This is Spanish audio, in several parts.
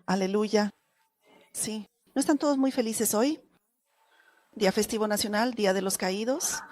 Aleluya. Sí. ¿No están todos muy felices hoy? Día festivo nacional, Día de los Caídos.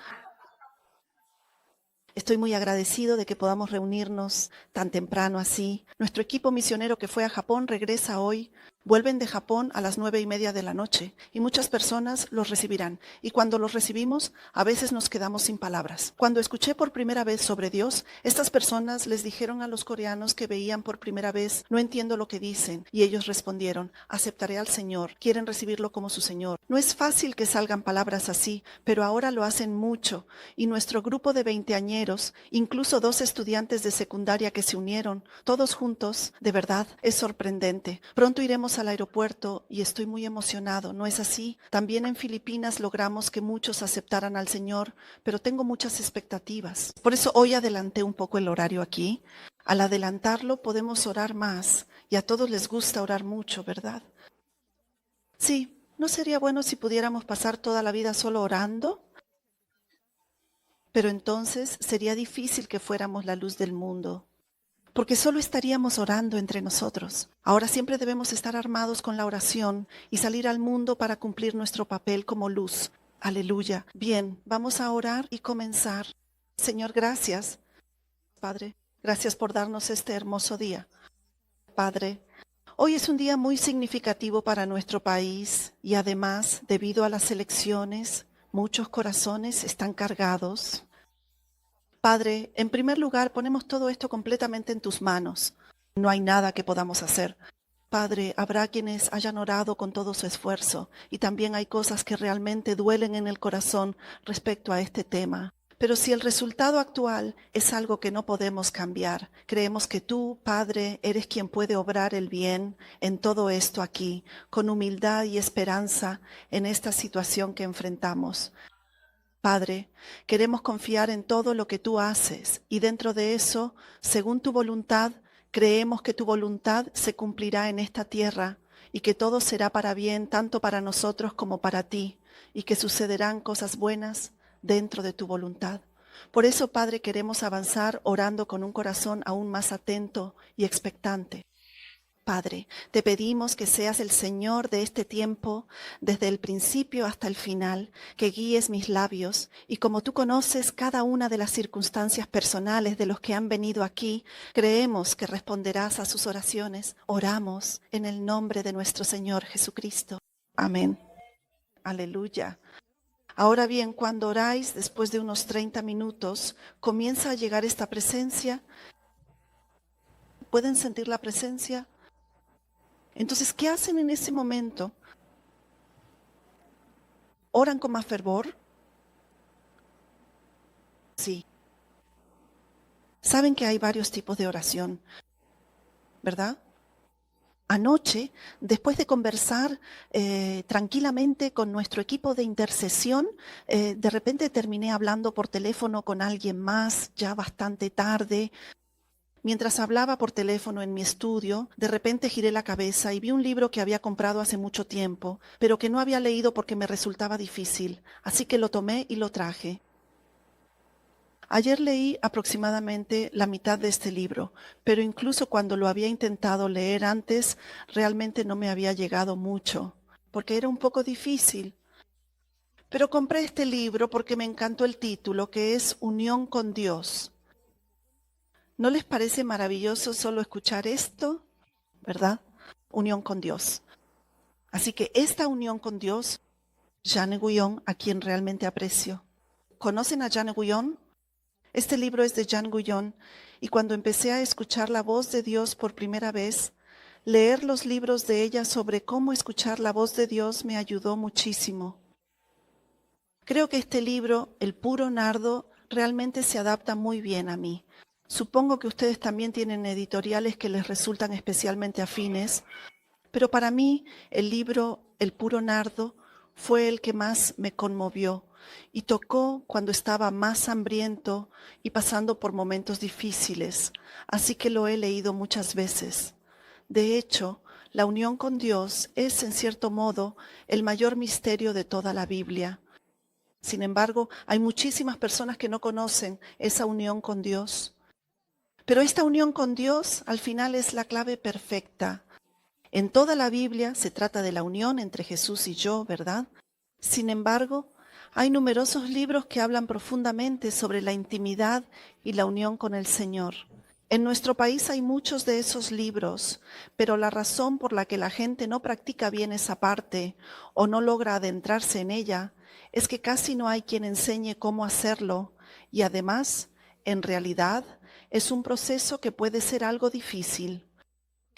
Estoy muy agradecido de que podamos reunirnos tan temprano así. Nuestro equipo misionero que fue a Japón regresa hoy. Vuelven de Japón a las 9:30 de la noche y muchas personas los recibirán. Y cuando los recibimos, a veces nos quedamos sin palabras. Cuando escuché por primera vez sobre Dios, estas personas les dijeron a los coreanos que veían por primera vez, no entiendo lo que dicen. Y ellos respondieron, aceptaré al Señor. Quieren recibirlo como su Señor. No es fácil que salgan palabras así, pero ahora lo hacen mucho. Y nuestro grupo de veinteañeros, incluso 2 estudiantes de secundaria que se unieron, todos juntos, de verdad, es sorprendente. Pronto iremos al aeropuerto y estoy muy emocionado, ¿no es así? También en Filipinas logramos que muchos aceptaran al Señor, pero tengo muchas expectativas. Por eso hoy adelanté un poco el horario aquí. Al adelantarlo podemos orar más y a todos les gusta orar mucho, ¿verdad? Sí, ¿no sería bueno si pudiéramos pasar toda la vida solo orando? Pero entonces sería difícil que fuéramos la luz del mundo, porque solo estaríamos orando entre nosotros. Ahora siempre debemos estar armados con la oración y salir al mundo para cumplir nuestro papel como luz. Aleluya. Bien, vamos a orar y comenzar. Señor, gracias, Padre. Gracias por darnos este hermoso día. Padre, hoy es un día muy significativo para nuestro país y además, debido a las elecciones, muchos corazones están cargados. Padre, en primer lugar, ponemos todo esto completamente en tus manos. No hay nada que podamos hacer. Padre, habrá quienes hayan orado con todo su esfuerzo y también hay cosas que realmente duelen en el corazón respecto a este tema. Pero si el resultado actual es algo que no podemos cambiar, creemos que tú, Padre, eres quien puede obrar el bien en todo esto aquí, con humildad y esperanza en esta situación que enfrentamos. Padre, queremos confiar en todo lo que tú haces y dentro de eso, según tu voluntad, creemos que tu voluntad se cumplirá en esta tierra y que todo será para bien tanto para nosotros como para ti y que sucederán cosas buenas dentro de tu voluntad. Por eso, Padre, queremos avanzar orando con un corazón aún más atento y expectante. Padre, te pedimos que seas el Señor de este tiempo, desde el principio hasta el final, que guíes mis labios y como tú conoces cada una de las circunstancias personales de los que han venido aquí, creemos que responderás a sus oraciones. Oramos en el nombre de nuestro Señor Jesucristo. Amén. Aleluya. Ahora bien, cuando oráis, después de unos 30 minutos, comienza a llegar esta presencia. ¿Pueden sentir la presencia? Entonces, ¿qué hacen en ese momento? ¿Oran con más fervor? Sí. Saben que hay varios tipos de oración, ¿verdad? Anoche, después de conversar tranquilamente con nuestro equipo de intercesión, de repente terminé hablando por teléfono con alguien más, ya bastante tarde. Mientras hablaba por teléfono en mi estudio, de repente giré la cabeza y vi un libro que había comprado hace mucho tiempo, pero que no había leído porque me resultaba difícil, así que lo tomé y lo traje. Ayer leí aproximadamente la mitad de este libro, pero incluso cuando lo había intentado leer antes, realmente no me había llegado mucho, porque era un poco difícil. Pero compré este libro porque me encantó el título, que es Unión con Dios. ¿No les parece maravilloso solo escuchar esto? ¿Verdad? Unión con Dios. Así que esta unión con Dios, Jane Guyon, a quien realmente aprecio. ¿Conocen a Jane Guyon? Este libro es de Jane Guyon y cuando empecé a escuchar la voz de Dios por primera vez, leer los libros de ella sobre cómo escuchar la voz de Dios me ayudó muchísimo. Creo que este libro, El puro nardo, realmente se adapta muy bien a mí. Supongo que ustedes también tienen editoriales que les resultan especialmente afines, pero para mí el libro El puro nardo fue el que más me conmovió y tocó cuando estaba más hambriento y pasando por momentos difíciles, así que lo he leído muchas veces. De hecho, la unión con Dios es, en cierto modo, el mayor misterio de toda la Biblia. Sin embargo, hay muchísimas personas que no conocen esa unión con Dios. Pero esta unión con Dios al final es la clave perfecta. En toda la Biblia se trata de la unión entre Jesús y yo, ¿verdad? Sin embargo, hay numerosos libros que hablan profundamente sobre la intimidad y la unión con el Señor. En nuestro país hay muchos de esos libros, pero la razón por la que la gente no practica bien esa parte o no logra adentrarse en ella es que casi no hay quien enseñe cómo hacerlo y además, en realidad, es un proceso que puede ser algo difícil.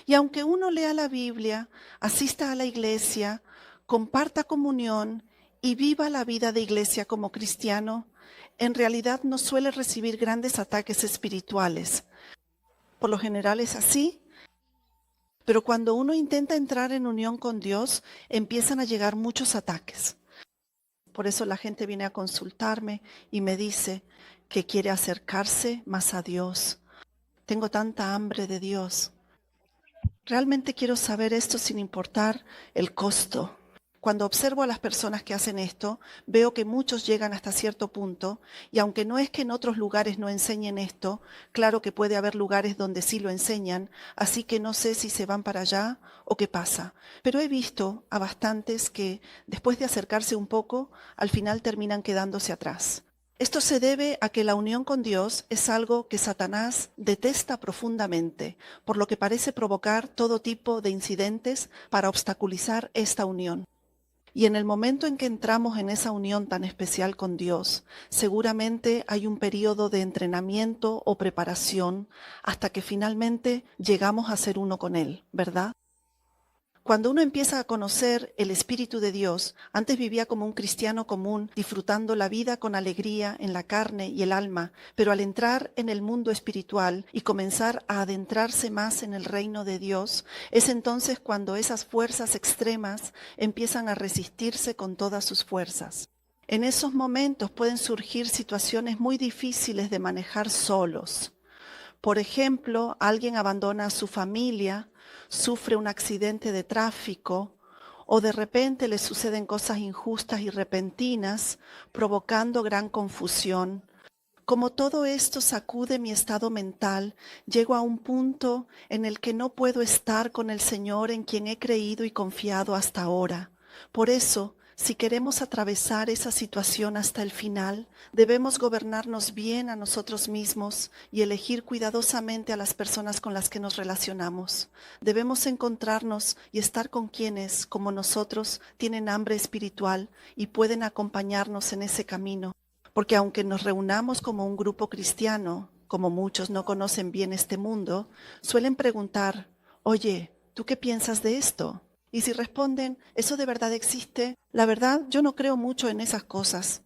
Y aunque uno lea la Biblia, asista a la iglesia, comparta comunión y viva la vida de iglesia como cristiano, en realidad no suele recibir grandes ataques espirituales. Por lo general es así, pero cuando uno intenta entrar en unión con Dios, empiezan a llegar muchos ataques. Por eso la gente viene a consultarme y me dice que quiere acercarse más a Dios. Tengo tanta hambre de Dios. Realmente quiero saber esto sin importar el costo. Cuando observo a las personas que hacen esto, veo que muchos llegan hasta cierto punto, y aunque no es que en otros lugares no enseñen esto, claro que puede haber lugares donde sí lo enseñan, así que no sé si se van para allá o qué pasa. Pero he visto a bastantes que, después de acercarse un poco, al final terminan quedándose atrás. Esto se debe a que la unión con Dios es algo que Satanás detesta profundamente, por lo que parece provocar todo tipo de incidentes para obstaculizar esta unión. Y en el momento en que entramos en esa unión tan especial con Dios, seguramente hay un periodo de entrenamiento o preparación hasta que finalmente llegamos a ser uno con Él, ¿verdad? Cuando uno empieza a conocer el Espíritu de Dios, antes vivía como un cristiano común, disfrutando la vida con alegría en la carne y el alma, pero al entrar en el mundo espiritual y comenzar a adentrarse más en el reino de Dios, es entonces cuando esas fuerzas extremas empiezan a resistirse con todas sus fuerzas. En esos momentos pueden surgir situaciones muy difíciles de manejar solos. Por ejemplo, alguien abandona a su familia, sufre un accidente de tráfico o de repente le suceden cosas injustas y repentinas, provocando gran confusión. Como todo esto sacude mi estado mental, llego a un punto en el que no puedo estar con el Señor en quien he creído y confiado hasta ahora. Por eso, si queremos atravesar esa situación hasta el final, debemos gobernarnos bien a nosotros mismos y elegir cuidadosamente a las personas con las que nos relacionamos. Debemos encontrarnos y estar con quienes, como nosotros, tienen hambre espiritual y pueden acompañarnos en ese camino. Porque aunque nos reunamos como un grupo cristiano, como muchos no conocen bien este mundo, suelen preguntar, oye, ¿tú qué piensas de esto? Y si responden, ¿eso de verdad existe? La verdad, yo no creo mucho en esas cosas.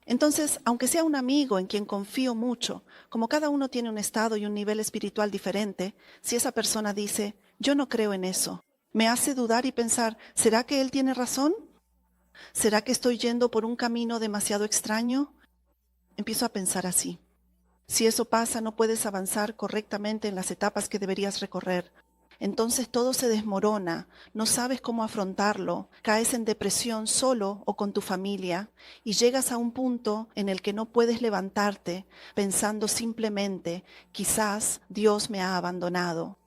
Entonces, aunque sea un amigo en quien confío mucho, como cada uno tiene un estado y un nivel espiritual diferente, si esa persona dice, yo no creo en eso, me hace dudar y pensar, ¿será que él tiene razón? ¿Será que estoy yendo por un camino demasiado extraño? Empiezo a pensar así. Si eso pasa, no puedes avanzar correctamente en las etapas que deberías recorrer. Entonces todo se desmorona, no sabes cómo afrontarlo, caes en depresión solo o con tu familia y llegas a un punto en el que no puedes levantarte pensando simplemente, quizás Dios me ha abandonado.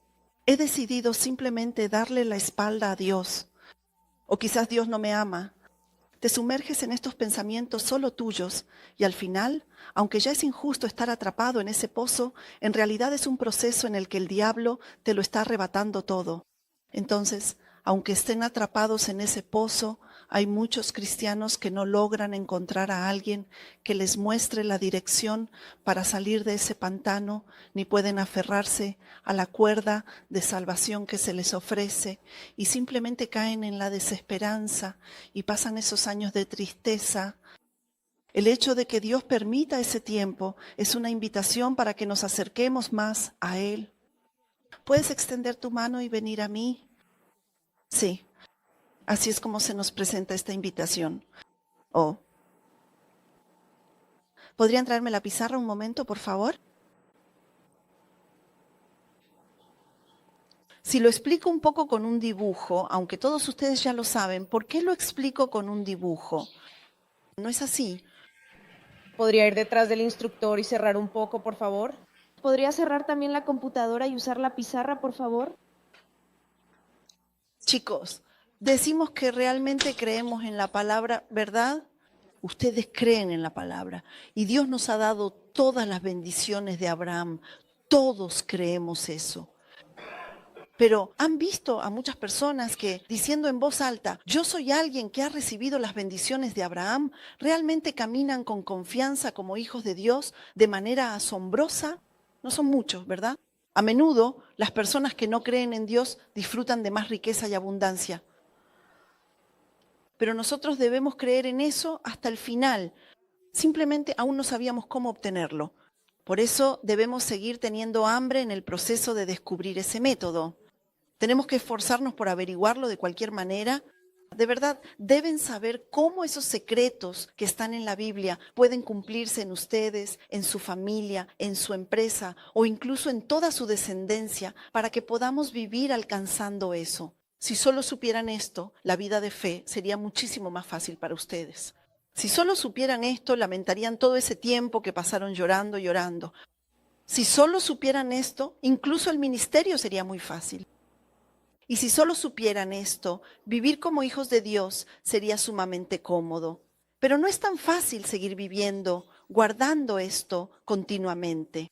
He decidido simplemente darle la espalda a Dios, o quizás Dios no me ama. Te sumerges en estos pensamientos solo tuyos y al final, aunque ya es injusto estar atrapado en ese pozo, en realidad es un proceso en el que el diablo te lo está arrebatando todo. Entonces, aunque estén atrapados en ese pozo, hay muchos cristianos que no logran encontrar a alguien que les muestre la dirección para salir de ese pantano, ni pueden aferrarse a la cuerda de salvación que se les ofrece y simplemente caen en la desesperanza y pasan esos años de tristeza. El hecho de que Dios permita ese tiempo es una invitación para que nos acerquemos más a Él. ¿Puedes extender tu mano y venir a mí? Sí, así es como se nos presenta esta invitación. Oh, ¿podrían traerme la pizarra un momento, por favor? Si lo explico un poco con un dibujo, aunque todos ustedes ya lo saben, ¿por qué lo explico con un dibujo? ¿No es así? ¿Podría ir detrás del instructor y cerrar un poco, por favor? ¿Podría cerrar también la computadora y usar la pizarra, por favor? Chicos, decimos que realmente creemos en la palabra, ¿verdad? Ustedes creen en la palabra y Dios nos ha dado todas las bendiciones de Abraham. Todos creemos eso. Pero han visto a muchas personas que diciendo en voz alta, yo soy alguien que ha recibido las bendiciones de Abraham, realmente caminan con confianza como hijos de Dios de manera asombrosa. No son muchos, ¿verdad? A menudo las personas que no creen en Dios disfrutan de más riqueza y abundancia. Pero nosotros debemos creer en eso hasta el final. Simplemente aún no sabíamos cómo obtenerlo. Por eso debemos seguir teniendo hambre en el proceso de descubrir ese método. Tenemos que esforzarnos por averiguarlo de cualquier manera. De verdad, deben saber cómo esos secretos que están en la Biblia pueden cumplirse en ustedes, en su familia, en su empresa o incluso en toda su descendencia para que podamos vivir alcanzando eso. Si solo supieran esto, la vida de fe sería muchísimo más fácil para ustedes. Si solo supieran esto, lamentarían todo ese tiempo que pasaron llorando y llorando. Si solo supieran esto, incluso el ministerio sería muy fácil. Y si solo supieran esto, vivir como hijos de Dios sería sumamente cómodo. Pero no es tan fácil seguir viviendo, guardando esto continuamente.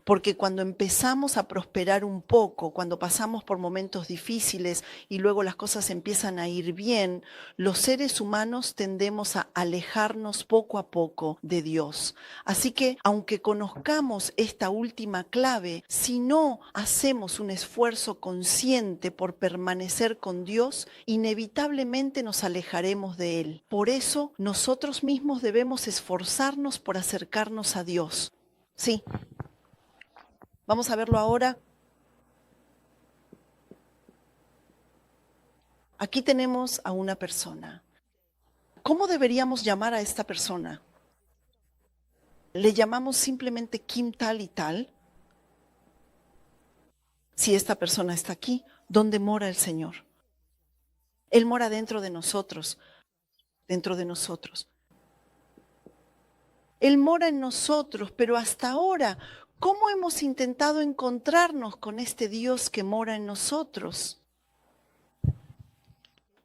Porque cuando empezamos a prosperar un poco, cuando pasamos por momentos difíciles y luego las cosas empiezan a ir bien, los seres humanos tendemos a alejarnos poco a poco de Dios. Así que, aunque conozcamos esta última clave, si no hacemos un esfuerzo consciente por permanecer con Dios, inevitablemente nos alejaremos de Él. Por eso, nosotros mismos debemos esforzarnos por acercarnos a Dios. Sí. Vamos a verlo ahora. Aquí tenemos a una persona. ¿Cómo deberíamos llamar a esta persona? ¿Le llamamos simplemente Kim tal y tal? Si esta persona está aquí, ¿dónde mora el Señor? Él mora dentro de nosotros, dentro de nosotros. Él mora en nosotros, pero hasta ahora, ¿cómo hemos intentado encontrarnos con este Dios que mora en nosotros?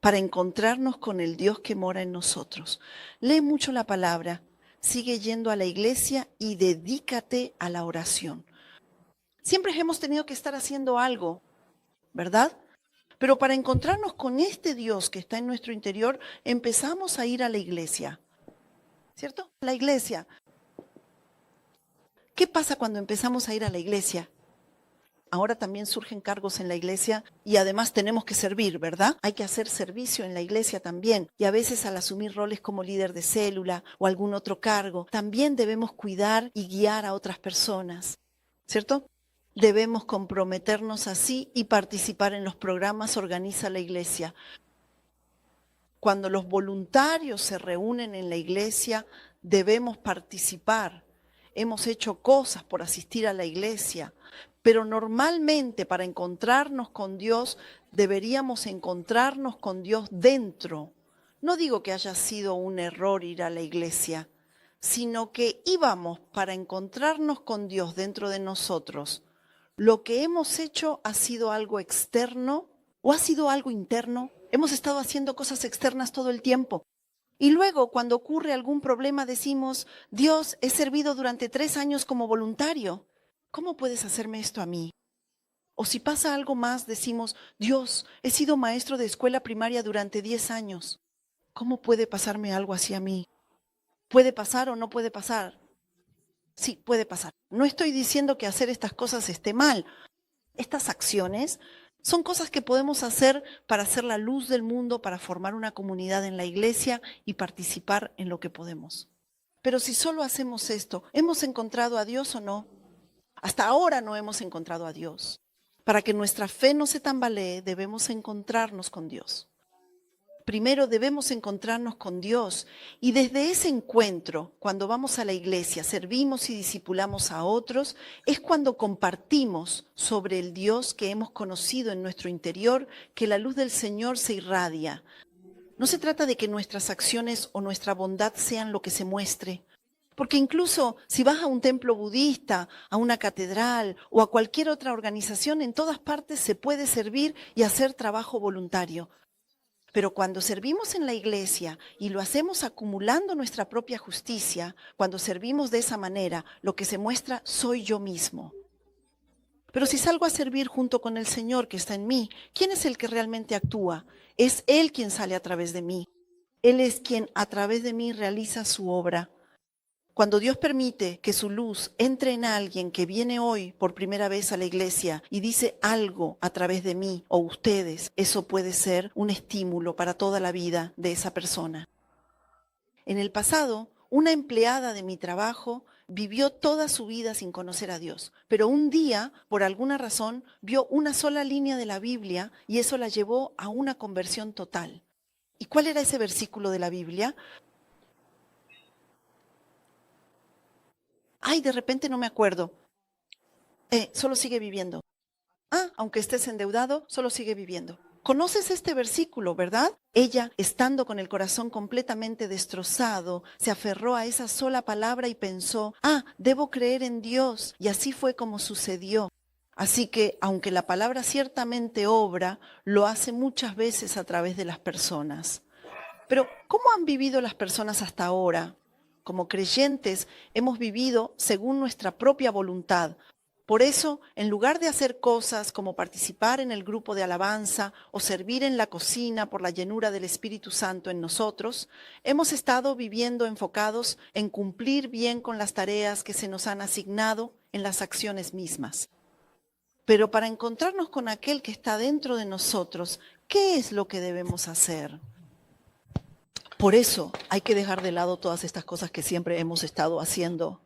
Para encontrarnos con el Dios que mora en nosotros, lee mucho la palabra, sigue yendo a la iglesia y dedícate a la oración. Siempre hemos tenido que estar haciendo algo, ¿verdad? Pero para encontrarnos con este Dios que está en nuestro interior, empezamos a ir a la iglesia, ¿cierto? La iglesia. ¿Qué pasa cuando empezamos a ir a la iglesia? Ahora también surgen cargos en la iglesia y además tenemos que servir, ¿verdad? Hay que hacer servicio en la iglesia también. Y a veces al asumir roles como líder de célula o algún otro cargo, también debemos cuidar y guiar a otras personas, ¿cierto? Debemos comprometernos así y participar en los programas organiza la iglesia. Cuando los voluntarios se reúnen en la iglesia, debemos participar. Hemos hecho cosas por asistir a la iglesia, pero normalmente para encontrarnos con Dios deberíamos encontrarnos con Dios dentro. No digo que haya sido un error ir a la iglesia, sino que íbamos para encontrarnos con Dios dentro de nosotros. Lo que hemos hecho ha sido algo externo o ha sido algo interno. Hemos estado haciendo cosas externas todo el tiempo. Y luego, cuando ocurre algún problema, decimos, Dios, he servido durante 3 años como voluntario. ¿Cómo puedes hacerme esto a mí? O si pasa algo más, decimos, Dios, he sido maestro de escuela primaria durante 10 años. ¿Cómo puede pasarme algo así a mí? ¿Puede pasar o no puede pasar? Sí, puede pasar. No estoy diciendo que hacer estas cosas esté mal. Estas acciones son cosas que podemos hacer para hacer la luz del mundo, para formar una comunidad en la iglesia y participar en lo que podemos. Pero si solo hacemos esto, ¿hemos encontrado a Dios o no? Hasta ahora no hemos encontrado a Dios. Para que nuestra fe no se tambalee, debemos encontrarnos con Dios. Primero debemos encontrarnos con Dios y desde ese encuentro, cuando vamos a la iglesia, servimos y discipulamos a otros, es cuando compartimos sobre el Dios que hemos conocido en nuestro interior, que la luz del Señor se irradia. No se trata de que nuestras acciones o nuestra bondad sean lo que se muestre. Porque incluso si vas a un templo budista, a una catedral o a cualquier otra organización, en todas partes se puede servir y hacer trabajo voluntario. Pero cuando servimos en la iglesia y lo hacemos acumulando nuestra propia justicia, cuando servimos de esa manera, lo que se muestra soy yo mismo. Pero si salgo a servir junto con el Señor que está en mí, ¿quién es el que realmente actúa? Es Él quien sale a través de mí. Él es quien a través de mí realiza su obra. Cuando Dios permite que su luz entre en alguien que viene hoy por primera vez a la iglesia y dice algo a través de mí o ustedes, eso puede ser un estímulo para toda la vida de esa persona. En el pasado, una empleada de mi trabajo vivió toda su vida sin conocer a Dios, pero un día, por alguna razón, vio una sola línea de la Biblia y eso la llevó a una conversión total. ¿Y cuál era ese versículo de la Biblia? Ay, de repente no me acuerdo. Solo sigue viviendo. Aunque estés endeudado, solo sigue viviendo. Conoces este versículo, ¿verdad? Ella, estando con el corazón completamente destrozado, se aferró a esa sola palabra y pensó, debo creer en Dios. Y así fue como sucedió. Así que, aunque la palabra ciertamente obra, lo hace muchas veces a través de las personas. Pero, ¿cómo han vivido las personas hasta ahora? Como creyentes, hemos vivido según nuestra propia voluntad. Por eso, en lugar de hacer cosas como participar en el grupo de alabanza o servir en la cocina por la llenura del Espíritu Santo en nosotros, hemos estado viviendo enfocados en cumplir bien con las tareas que se nos han asignado en las acciones mismas. Pero para encontrarnos con aquel que está dentro de nosotros, ¿qué es lo que debemos hacer? Por eso hay que dejar de lado todas estas cosas que siempre hemos estado haciendo.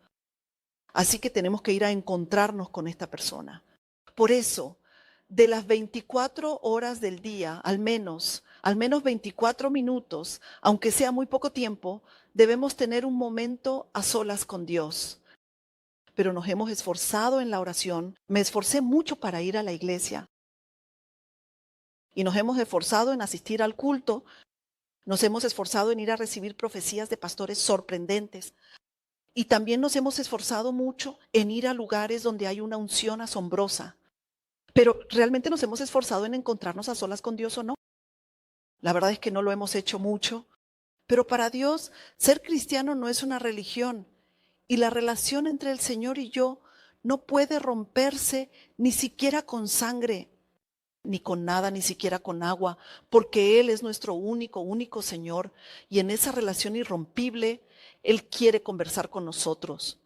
Así que tenemos que ir a encontrarnos con esta persona. Por eso, de las 24 horas del día, al menos 24 minutos, aunque sea muy poco tiempo, debemos tener un momento a solas con Dios. Pero nos hemos esforzado en la oración. Me esforcé mucho para ir a la iglesia. Y nos hemos esforzado en asistir al culto. Nos hemos esforzado en ir a recibir profecías de pastores sorprendentes. Y también nos hemos esforzado mucho en ir a lugares donde hay una unción asombrosa. Pero ¿realmente nos hemos esforzado en encontrarnos a solas con Dios o no? La verdad es que no lo hemos hecho mucho. Pero para Dios, ser cristiano no es una religión. Y la relación entre el Señor y yo no puede romperse ni siquiera con sangre, ni con nada, ni siquiera con agua, porque Él es nuestro único Señor. Y en esa relación irrompible, Él quiere conversar con nosotros.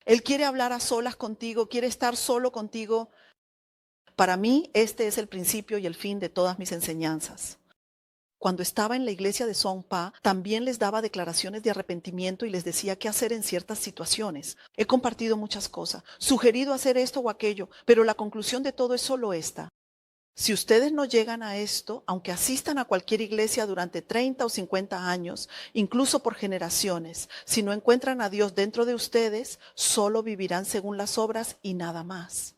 Él quiere hablar a solas contigo, quiere estar solo contigo. Para mí, este es el principio y el fin de todas mis enseñanzas. Cuando estaba en la iglesia de Songpa, también les daba declaraciones de arrepentimiento y les decía qué hacer en ciertas situaciones. He compartido muchas cosas, sugerido hacer esto o aquello, pero la conclusión de todo es solo esta. Si ustedes no llegan a esto, aunque asistan a cualquier iglesia durante 30 o 50 años, incluso por generaciones, si no encuentran a Dios dentro de ustedes, solo vivirán según las obras y nada más.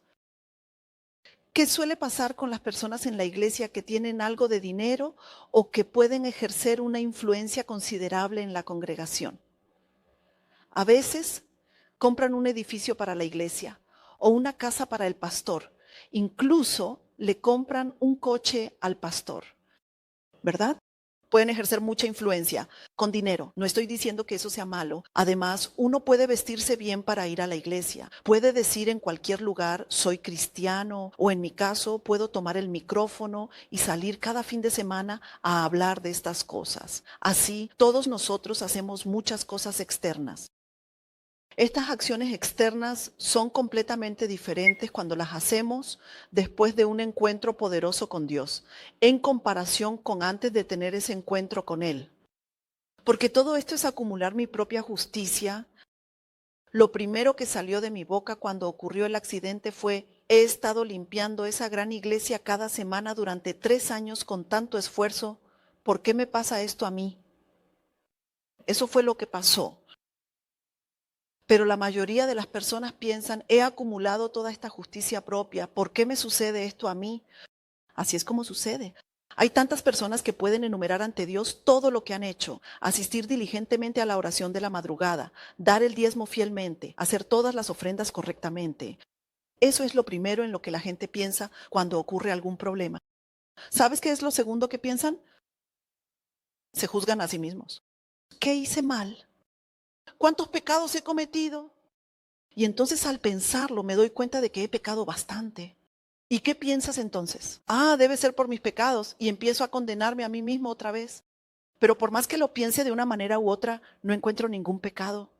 ¿Qué suele pasar con las personas en la iglesia que tienen algo de dinero o que pueden ejercer una influencia considerable en la congregación? A veces compran un edificio para la iglesia o una casa para el pastor. Incluso le compran un coche al pastor, ¿verdad? Pueden ejercer mucha influencia con dinero. No estoy diciendo que eso sea malo. Además, uno puede vestirse bien para ir a la iglesia. Puede decir en cualquier lugar, soy cristiano, o en mi caso, puedo tomar el micrófono y salir cada fin de semana a hablar de estas cosas. Así, todos nosotros hacemos muchas cosas externas. Estas acciones externas son completamente diferentes cuando las hacemos después de un encuentro poderoso con Dios, en comparación con antes de tener ese encuentro con Él. Porque todo esto es acumular mi propia justicia. Lo primero que salió de mi boca cuando ocurrió el accidente fue, he estado limpiando esa gran iglesia cada semana durante 3 años con tanto esfuerzo. ¿Por qué me pasa esto a mí? Eso fue lo que pasó. Pero la mayoría de las personas piensan, he acumulado toda esta justicia propia, ¿por qué me sucede esto a mí? Así es como sucede. Hay tantas personas que pueden enumerar ante Dios todo lo que han hecho, asistir diligentemente a la oración de la madrugada, dar el diezmo fielmente, hacer todas las ofrendas correctamente. Eso es lo primero en lo que la gente piensa cuando ocurre algún problema. ¿Sabes qué es lo segundo que piensan? Se juzgan a sí mismos. ¿Qué hice mal? ¿Cuántos pecados he cometido? Y entonces al pensarlo me doy cuenta de que he pecado bastante. ¿Y qué piensas entonces? Debe ser por mis pecados, y empiezo a condenarme a mí mismo otra vez. Pero por más que lo piense de una manera u otra, no encuentro ningún pecado.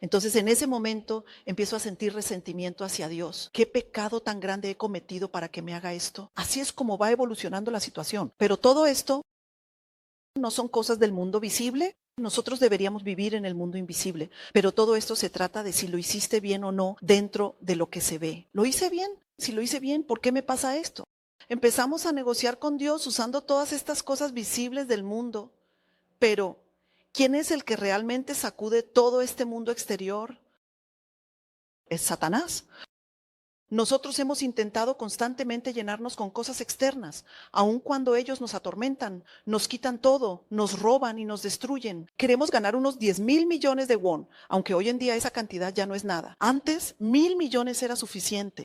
Entonces en ese momento empiezo a sentir resentimiento hacia Dios. ¿Qué pecado tan grande he cometido para que me haga esto? Así es como va evolucionando la situación. Pero todo esto no son cosas del mundo visible. Nosotros deberíamos vivir en el mundo invisible, pero todo esto se trata de si lo hiciste bien o no dentro de lo que se ve. ¿Lo hice bien? Si lo hice bien, ¿por qué me pasa esto? Empezamos a negociar con Dios usando todas estas cosas visibles del mundo, pero ¿quién es el que realmente sacude todo este mundo exterior? Es Satanás. Nosotros hemos intentado constantemente llenarnos con cosas externas, aun cuando ellos nos atormentan, nos quitan todo, nos roban y nos destruyen. Queremos ganar unos 10,000 millones de won, aunque hoy en día esa cantidad ya no es nada. Antes, 1,000 millones era suficiente,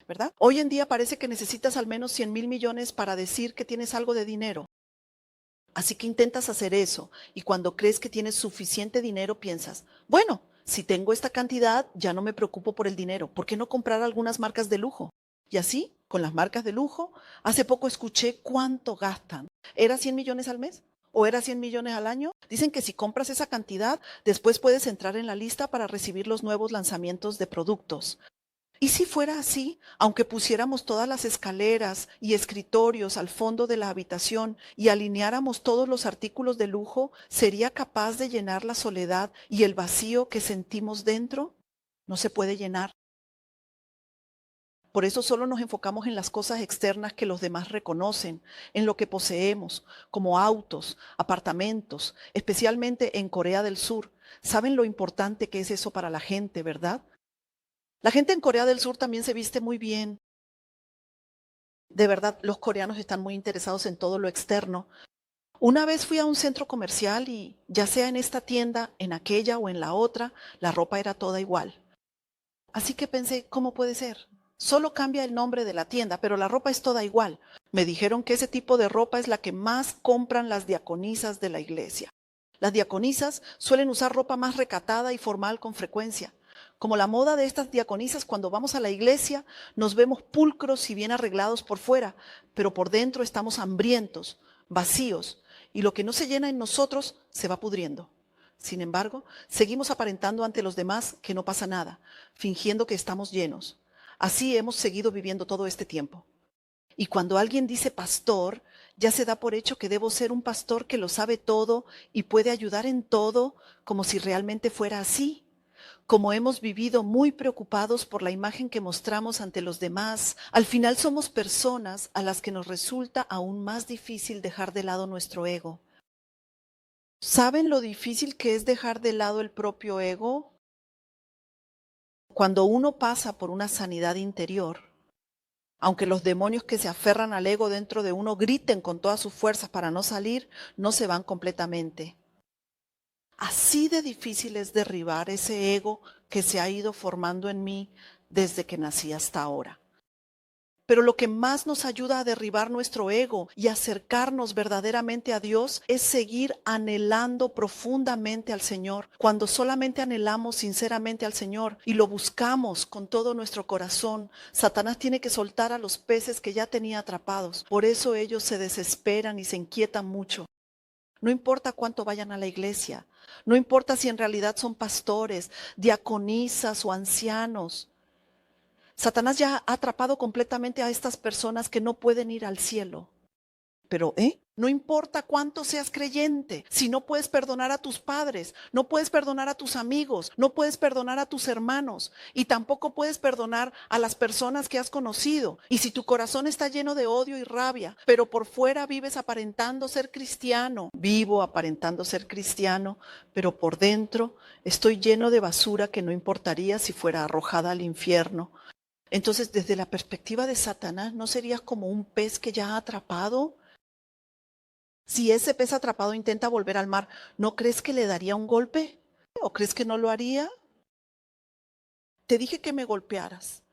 ¿verdad? Hoy en día parece que necesitas al menos 100,000 millones para decir que tienes algo de dinero. Así que intentas hacer eso, y cuando crees que tienes suficiente dinero piensas, bueno, si tengo esta cantidad, ya no me preocupo por el dinero. ¿Por qué no comprar algunas marcas de lujo? Y así, con las marcas de lujo, hace poco escuché cuánto gastan. ¿Era 100 millones al mes? ¿O era 100 millones al año? Dicen que si compras esa cantidad, después puedes entrar en la lista para recibir los nuevos lanzamientos de productos. ¿Y si fuera así, aunque pusiéramos todas las escaleras y escritorios al fondo de la habitación y alineáramos todos los artículos de lujo, sería capaz de llenar la soledad y el vacío que sentimos dentro? No se puede llenar. Por eso solo nos enfocamos en las cosas externas que los demás reconocen, en lo que poseemos, como autos, apartamentos, especialmente en Corea del Sur. ¿Saben lo importante que es eso para la gente, verdad? La gente en Corea del Sur también se viste muy bien. De verdad, los coreanos están muy interesados en todo lo externo. Una vez fui a un centro comercial y ya sea en esta tienda, en aquella o en la otra, la ropa era toda igual. Así que pensé, ¿cómo puede ser? Solo cambia el nombre de la tienda, pero la ropa es toda igual. Me dijeron que ese tipo de ropa es la que más compran las diaconisas de la iglesia. Las diaconisas suelen usar ropa más recatada y formal con frecuencia. Como la moda de estas diaconisas, cuando vamos a la iglesia nos vemos pulcros y bien arreglados por fuera, pero por dentro estamos hambrientos, vacíos, y lo que no se llena en nosotros se va pudriendo. Sin embargo, seguimos aparentando ante los demás que no pasa nada, fingiendo que estamos llenos. Así hemos seguido viviendo todo este tiempo. Y cuando alguien dice pastor, ya se da por hecho que debo ser un pastor que lo sabe todo y puede ayudar en todo, como si realmente fuera así. Como hemos vivido muy preocupados por la imagen que mostramos ante los demás, al final somos personas a las que nos resulta aún más difícil dejar de lado nuestro ego. ¿Saben lo difícil que es dejar de lado el propio ego? Cuando uno pasa por una sanidad interior, aunque los demonios que se aferran al ego dentro de uno griten con todas sus fuerzas para no salir, no se van completamente. Así de difícil es derribar ese ego que se ha ido formando en mí desde que nací hasta ahora. Pero lo que más nos ayuda a derribar nuestro ego y acercarnos verdaderamente a Dios es seguir anhelando profundamente al Señor. Cuando solamente anhelamos sinceramente al Señor y lo buscamos con todo nuestro corazón, Satanás tiene que soltar a los peces que ya tenía atrapados. Por eso ellos se desesperan y se inquietan mucho. No importa cuánto vayan a la iglesia, no importa si en realidad son pastores, diaconisas o ancianos. Satanás ya ha atrapado completamente a estas personas que no pueden ir al cielo. Pero, no importa cuánto seas creyente, si no puedes perdonar a tus padres, no puedes perdonar a tus amigos, no puedes perdonar a tus hermanos y tampoco puedes perdonar a las personas que has conocido. Y si tu corazón está lleno de odio y rabia, pero por fuera vives aparentando ser cristiano, vivo aparentando ser cristiano, pero por dentro estoy lleno de basura que no importaría si fuera arrojada al infierno. Entonces, desde la perspectiva de Satanás, ¿no serías como un pez que ya ha atrapado Si ese pez atrapado intenta volver al mar, ¿no crees que le daría un golpe? ¿O crees que no lo haría? Te dije que me golpearas.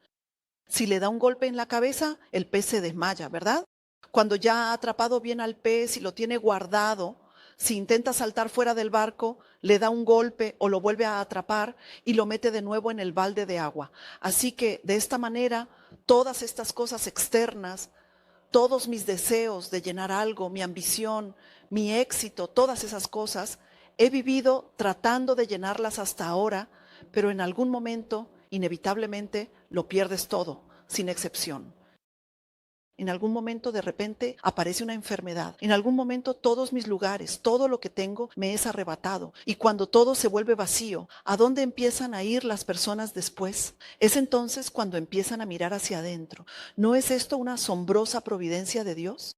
Si le da un golpe en la cabeza, el pez se desmaya, ¿verdad? Cuando ya ha atrapado bien al pez y lo tiene guardado, si intenta saltar fuera del barco, le da un golpe o lo vuelve a atrapar y lo mete de nuevo en el balde de agua. Así que de esta manera, todas estas cosas externas, todos mis deseos de llenar algo, mi ambición, mi éxito, todas esas cosas, he vivido tratando de llenarlas hasta ahora, pero en algún momento, inevitablemente, lo pierdes todo, sin excepción. En algún momento de repente aparece una enfermedad. En algún momento todos mis lugares, todo lo que tengo me es arrebatado. Y cuando todo se vuelve vacío, ¿a dónde empiezan a ir las personas después? Es entonces cuando empiezan a mirar hacia adentro. ¿No es esto una asombrosa providencia de Dios?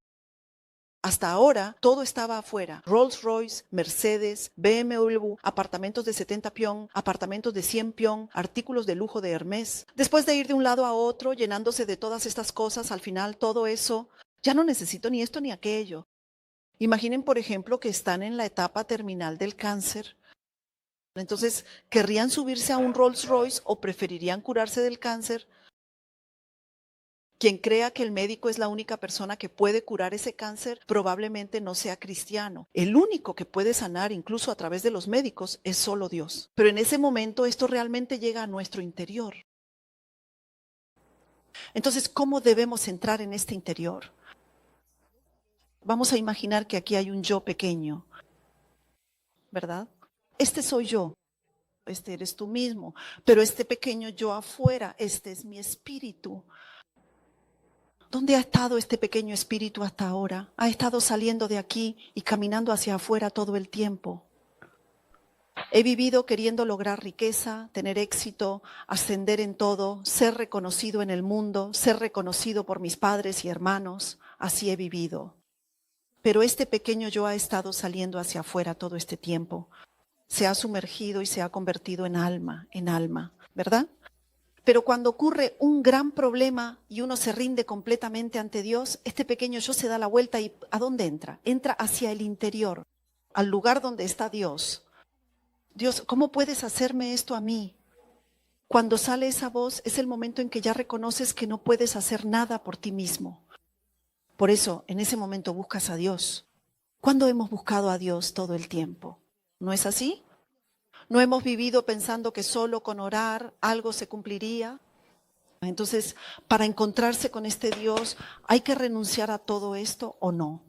Hasta ahora todo estaba afuera. Rolls Royce, Mercedes, BMW, apartamentos de 70 pion, apartamentos de 100 pion, artículos de lujo de Hermès. Después de ir de un lado a otro, llenándose de todas estas cosas, al final todo eso, ya no necesito ni esto ni aquello. Imaginen, por ejemplo, que están en la etapa terminal del cáncer. Entonces, ¿querrían subirse a un Rolls Royce o preferirían curarse del cáncer? Quien crea que el médico es la única persona que puede curar ese cáncer probablemente no sea cristiano. El único que puede sanar incluso a través de los médicos es solo Dios. Pero en ese momento esto realmente llega a nuestro interior. Entonces, ¿cómo debemos entrar en este interior? Vamos a imaginar que aquí hay un yo pequeño, ¿verdad? Este soy yo, este eres tú mismo, pero este pequeño yo afuera, este es mi espíritu. ¿Dónde ha estado este pequeño espíritu hasta ahora? Ha estado saliendo de aquí y caminando hacia afuera todo el tiempo. He vivido queriendo lograr riqueza, tener éxito, ascender en todo, ser reconocido en el mundo, ser reconocido por mis padres y hermanos. Así he vivido. Pero este pequeño yo ha estado saliendo hacia afuera todo este tiempo. Se ha sumergido y se ha convertido en alma, ¿verdad? Pero cuando ocurre un gran problema y uno se rinde completamente ante Dios, este pequeño yo se da la vuelta y ¿a dónde entra? Entra hacia el interior, al lugar donde está Dios. Dios, ¿cómo puedes hacerme esto a mí? Cuando sale esa voz es el momento en que ya reconoces que no puedes hacer nada por ti mismo. Por eso, en ese momento buscas a Dios. ¿Cuándo hemos buscado a Dios todo el tiempo? ¿No es así? ¿No hemos vivido pensando que solo con orar algo se cumpliría? Entonces, para encontrarse con este Dios, ¿hay que renunciar a todo esto o no?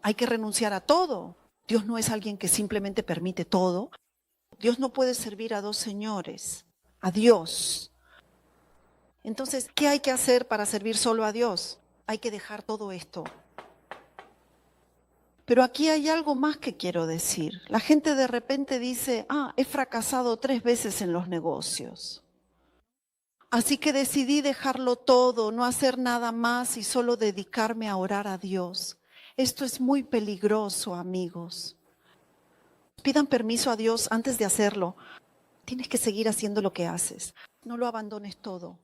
Hay que renunciar a todo. Dios no es alguien que simplemente permite todo. Dios no puede servir a dos señores, a Dios. Entonces, ¿qué hay que hacer para servir solo a Dios? Hay que dejar todo esto. Pero aquí hay algo más que quiero decir. La gente de repente dice, he fracasado 3 veces en los negocios. Así que decidí dejarlo todo, no hacer nada más y solo dedicarme a orar a Dios. Esto es muy peligroso, amigos. Pidan permiso a Dios antes de hacerlo. Tienes que seguir haciendo lo que haces. No lo abandones todo.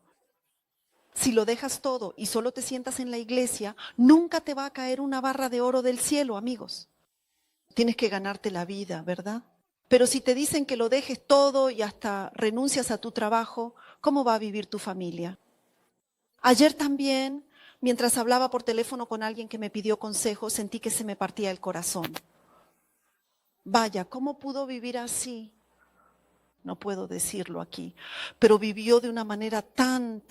Si lo dejas todo y solo te sientas en la iglesia, nunca te va a caer una barra de oro del cielo, amigos. Tienes que ganarte la vida, ¿verdad? Pero si te dicen que lo dejes todo y hasta renuncias a tu trabajo, ¿cómo va a vivir tu familia? Ayer también, mientras hablaba por teléfono con alguien que me pidió consejo, sentí que se me partía el corazón. Vaya, ¿cómo pudo vivir así? No puedo decirlo aquí, pero vivió de una manera tan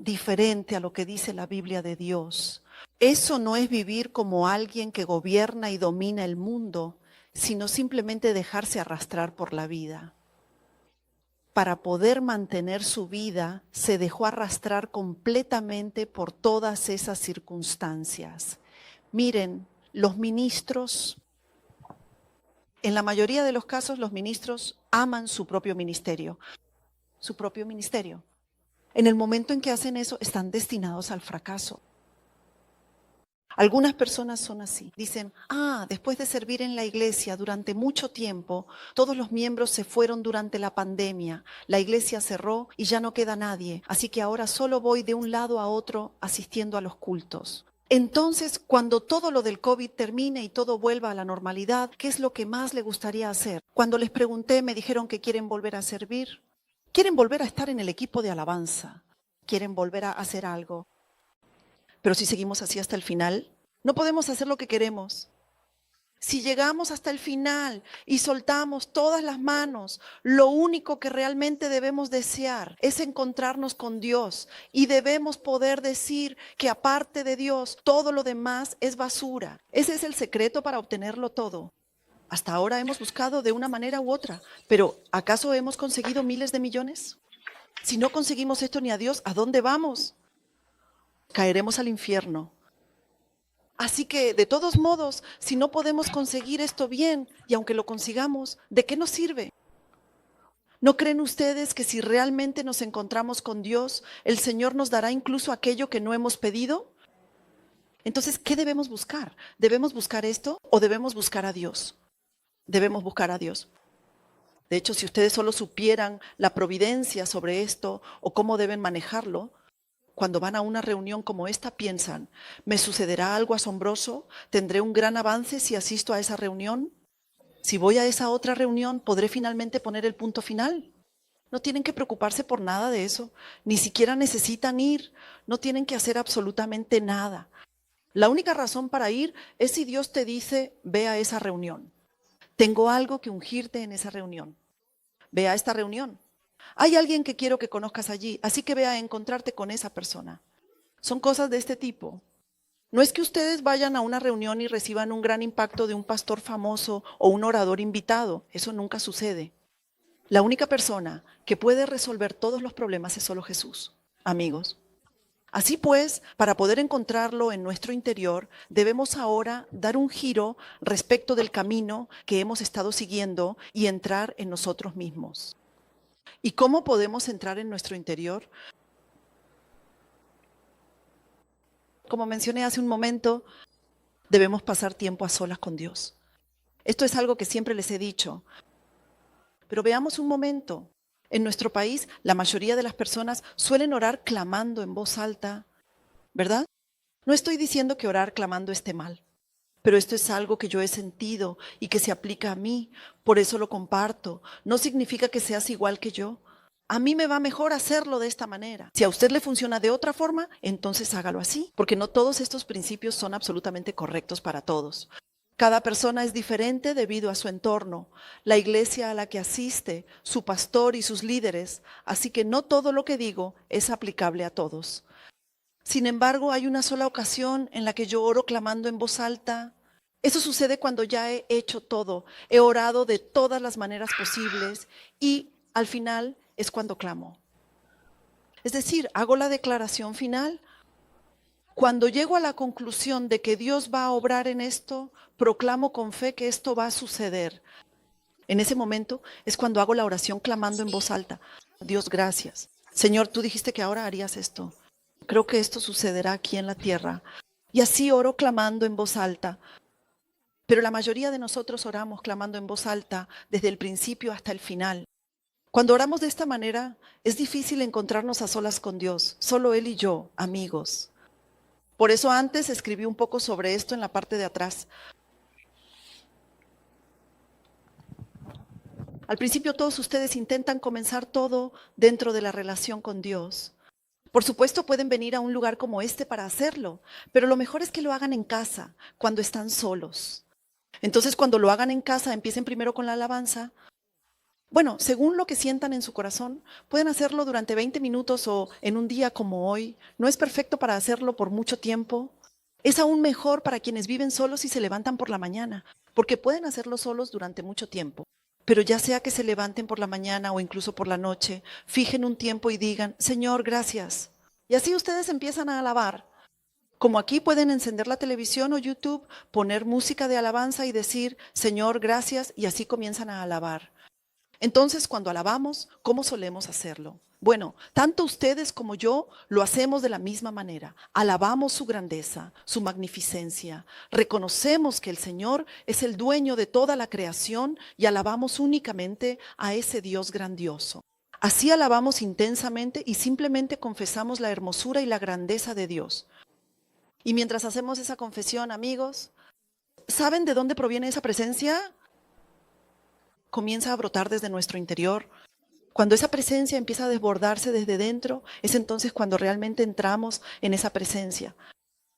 diferente a lo que dice la Biblia de Dios. Eso no es vivir como alguien que gobierna y domina el mundo, sino simplemente dejarse arrastrar por la vida. Para poder mantener su vida, se dejó arrastrar completamente por todas esas circunstancias. Miren, los ministros, en la mayoría de los casos, los ministros aman su propio ministerio. Su propio ministerio. En el momento en que hacen eso, están destinados al fracaso. Algunas personas son así. Dicen, después de servir en la iglesia durante mucho tiempo, todos los miembros se fueron durante la pandemia. La iglesia cerró y ya no queda nadie. Así que ahora solo voy de un lado a otro asistiendo a los cultos. Entonces, cuando todo lo del COVID termine y todo vuelva a la normalidad, ¿qué es lo que más le gustaría hacer? Cuando les pregunté, me dijeron que quieren volver a servir, quieren volver a estar en el equipo de alabanza, quieren volver a hacer algo. Pero si seguimos así hasta el final, no podemos hacer lo que queremos. Si llegamos hasta el final y soltamos todas las manos, lo único que realmente debemos desear es encontrarnos con Dios y debemos poder decir que aparte de Dios, todo lo demás es basura. Ese es el secreto para obtenerlo todo. Hasta ahora hemos buscado de una manera u otra, pero ¿acaso hemos conseguido miles de millones? Si no conseguimos esto ni a Dios, ¿a dónde vamos? Caeremos al infierno. Así que, de todos modos, si no podemos conseguir esto bien, y aunque lo consigamos, ¿de qué nos sirve? ¿No creen ustedes que si realmente nos encontramos con Dios, el Señor nos dará incluso aquello que no hemos pedido? Entonces, ¿qué debemos buscar? ¿Debemos buscar esto o debemos buscar a Dios? Debemos buscar a Dios. De hecho, si ustedes solo supieran la providencia sobre esto o cómo deben manejarlo, cuando van a una reunión como esta piensan, ¿me sucederá algo asombroso? ¿Tendré un gran avance si asisto a esa reunión? Si voy a esa otra reunión, ¿podré finalmente poner el punto final? No tienen que preocuparse por nada de eso, ni siquiera necesitan ir, no tienen que hacer absolutamente nada. La única razón para ir es si Dios te dice, ve a esa reunión. Tengo algo que ungirte en esa reunión. Ve a esta reunión. Hay alguien que quiero que conozcas allí, así que ve a encontrarte con esa persona. Son cosas de este tipo. No es que ustedes vayan a una reunión y reciban un gran impacto de un pastor famoso o un orador invitado. Eso nunca sucede. La única persona que puede resolver todos los problemas es solo Jesús, amigos. Así pues, para poder encontrarlo en nuestro interior, debemos ahora dar un giro respecto del camino que hemos estado siguiendo y entrar en nosotros mismos. ¿Y cómo podemos entrar en nuestro interior? Como mencioné hace un momento, debemos pasar tiempo a solas con Dios. Esto es algo que siempre les he dicho. Pero veamos un momento. En nuestro país, la mayoría de las personas suelen orar clamando en voz alta, ¿verdad? No estoy diciendo que orar clamando esté mal, pero esto es algo que yo he sentido y que se aplica a mí, por eso lo comparto. No significa que seas igual que yo. A mí me va mejor hacerlo de esta manera. Si a usted le funciona de otra forma, entonces hágalo así, porque no todos estos principios son absolutamente correctos para todos. Cada persona es diferente debido a su entorno, la iglesia a la que asiste, su pastor y sus líderes, así que no todo lo que digo es aplicable a todos. Sin embargo, hay una sola ocasión en la que yo oro clamando en voz alta. Eso sucede cuando ya he hecho todo, he orado de todas las maneras posibles y al final es cuando clamo. Es decir, hago la declaración final. Cuando llego a la conclusión de que Dios va a obrar en esto, proclamo con fe que esto va a suceder. En ese momento es cuando hago la oración clamando en voz alta. Dios, gracias. Señor, tú dijiste que ahora harías esto. Creo que esto sucederá aquí en la tierra. Y así oro clamando en voz alta. Pero la mayoría de nosotros oramos clamando en voz alta desde el principio hasta el final. Cuando oramos de esta manera, es difícil encontrarnos a solas con Dios, solo Él y yo, amigos. Por eso antes escribí un poco sobre esto en la parte de atrás. Al principio todos ustedes intentan comenzar todo dentro de la relación con Dios. Por supuesto pueden venir a un lugar como este para hacerlo, pero lo mejor es que lo hagan en casa, cuando están solos. Entonces cuando lo hagan en casa, empiecen primero con la alabanza. Bueno, según lo que sientan en su corazón, pueden hacerlo durante 20 minutos o en un día como hoy. No es perfecto para hacerlo por mucho tiempo. Es aún mejor para quienes viven solos y se levantan por la mañana, porque pueden hacerlo solos durante mucho tiempo. Pero ya sea que se levanten por la mañana o incluso por la noche, fijen un tiempo y digan, Señor, gracias. Y así ustedes empiezan a alabar. Como aquí pueden encender la televisión o YouTube, poner música de alabanza y decir, Señor, gracias, y así comienzan a alabar. Entonces, cuando alabamos, ¿cómo solemos hacerlo? Bueno, tanto ustedes como yo lo hacemos de la misma manera. Alabamos su grandeza, su magnificencia. Reconocemos que el Señor es el dueño de toda la creación y alabamos únicamente a ese Dios grandioso. Así alabamos intensamente y simplemente confesamos la hermosura y la grandeza de Dios. Y mientras hacemos esa confesión, amigos, ¿saben de dónde proviene esa presencia? Comienza a brotar desde nuestro interior. Cuando esa presencia empieza a desbordarse desde dentro, es entonces cuando realmente entramos en esa presencia.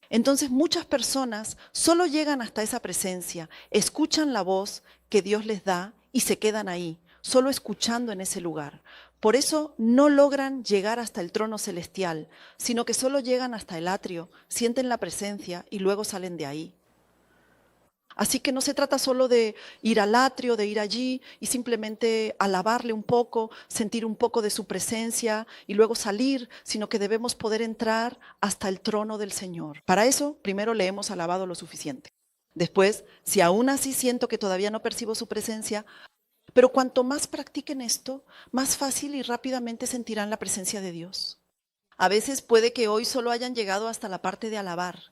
Entonces muchas personas solo llegan hasta esa presencia, escuchan la voz que Dios les da y se quedan ahí, solo escuchando en ese lugar. Por eso no logran llegar hasta el trono celestial, sino que solo llegan hasta el atrio, sienten la presencia y luego salen de ahí. Así que no se trata solo de ir al atrio, de ir allí y simplemente alabarle un poco, sentir un poco de su presencia y luego salir, sino que debemos poder entrar hasta el trono del Señor. Para eso, primero le hemos alabado lo suficiente. Después, si aún así siento que todavía no percibo su presencia, pero cuanto más practiquen esto, más fácil y rápidamente sentirán la presencia de Dios. A veces puede que hoy solo hayan llegado hasta la parte de alabar.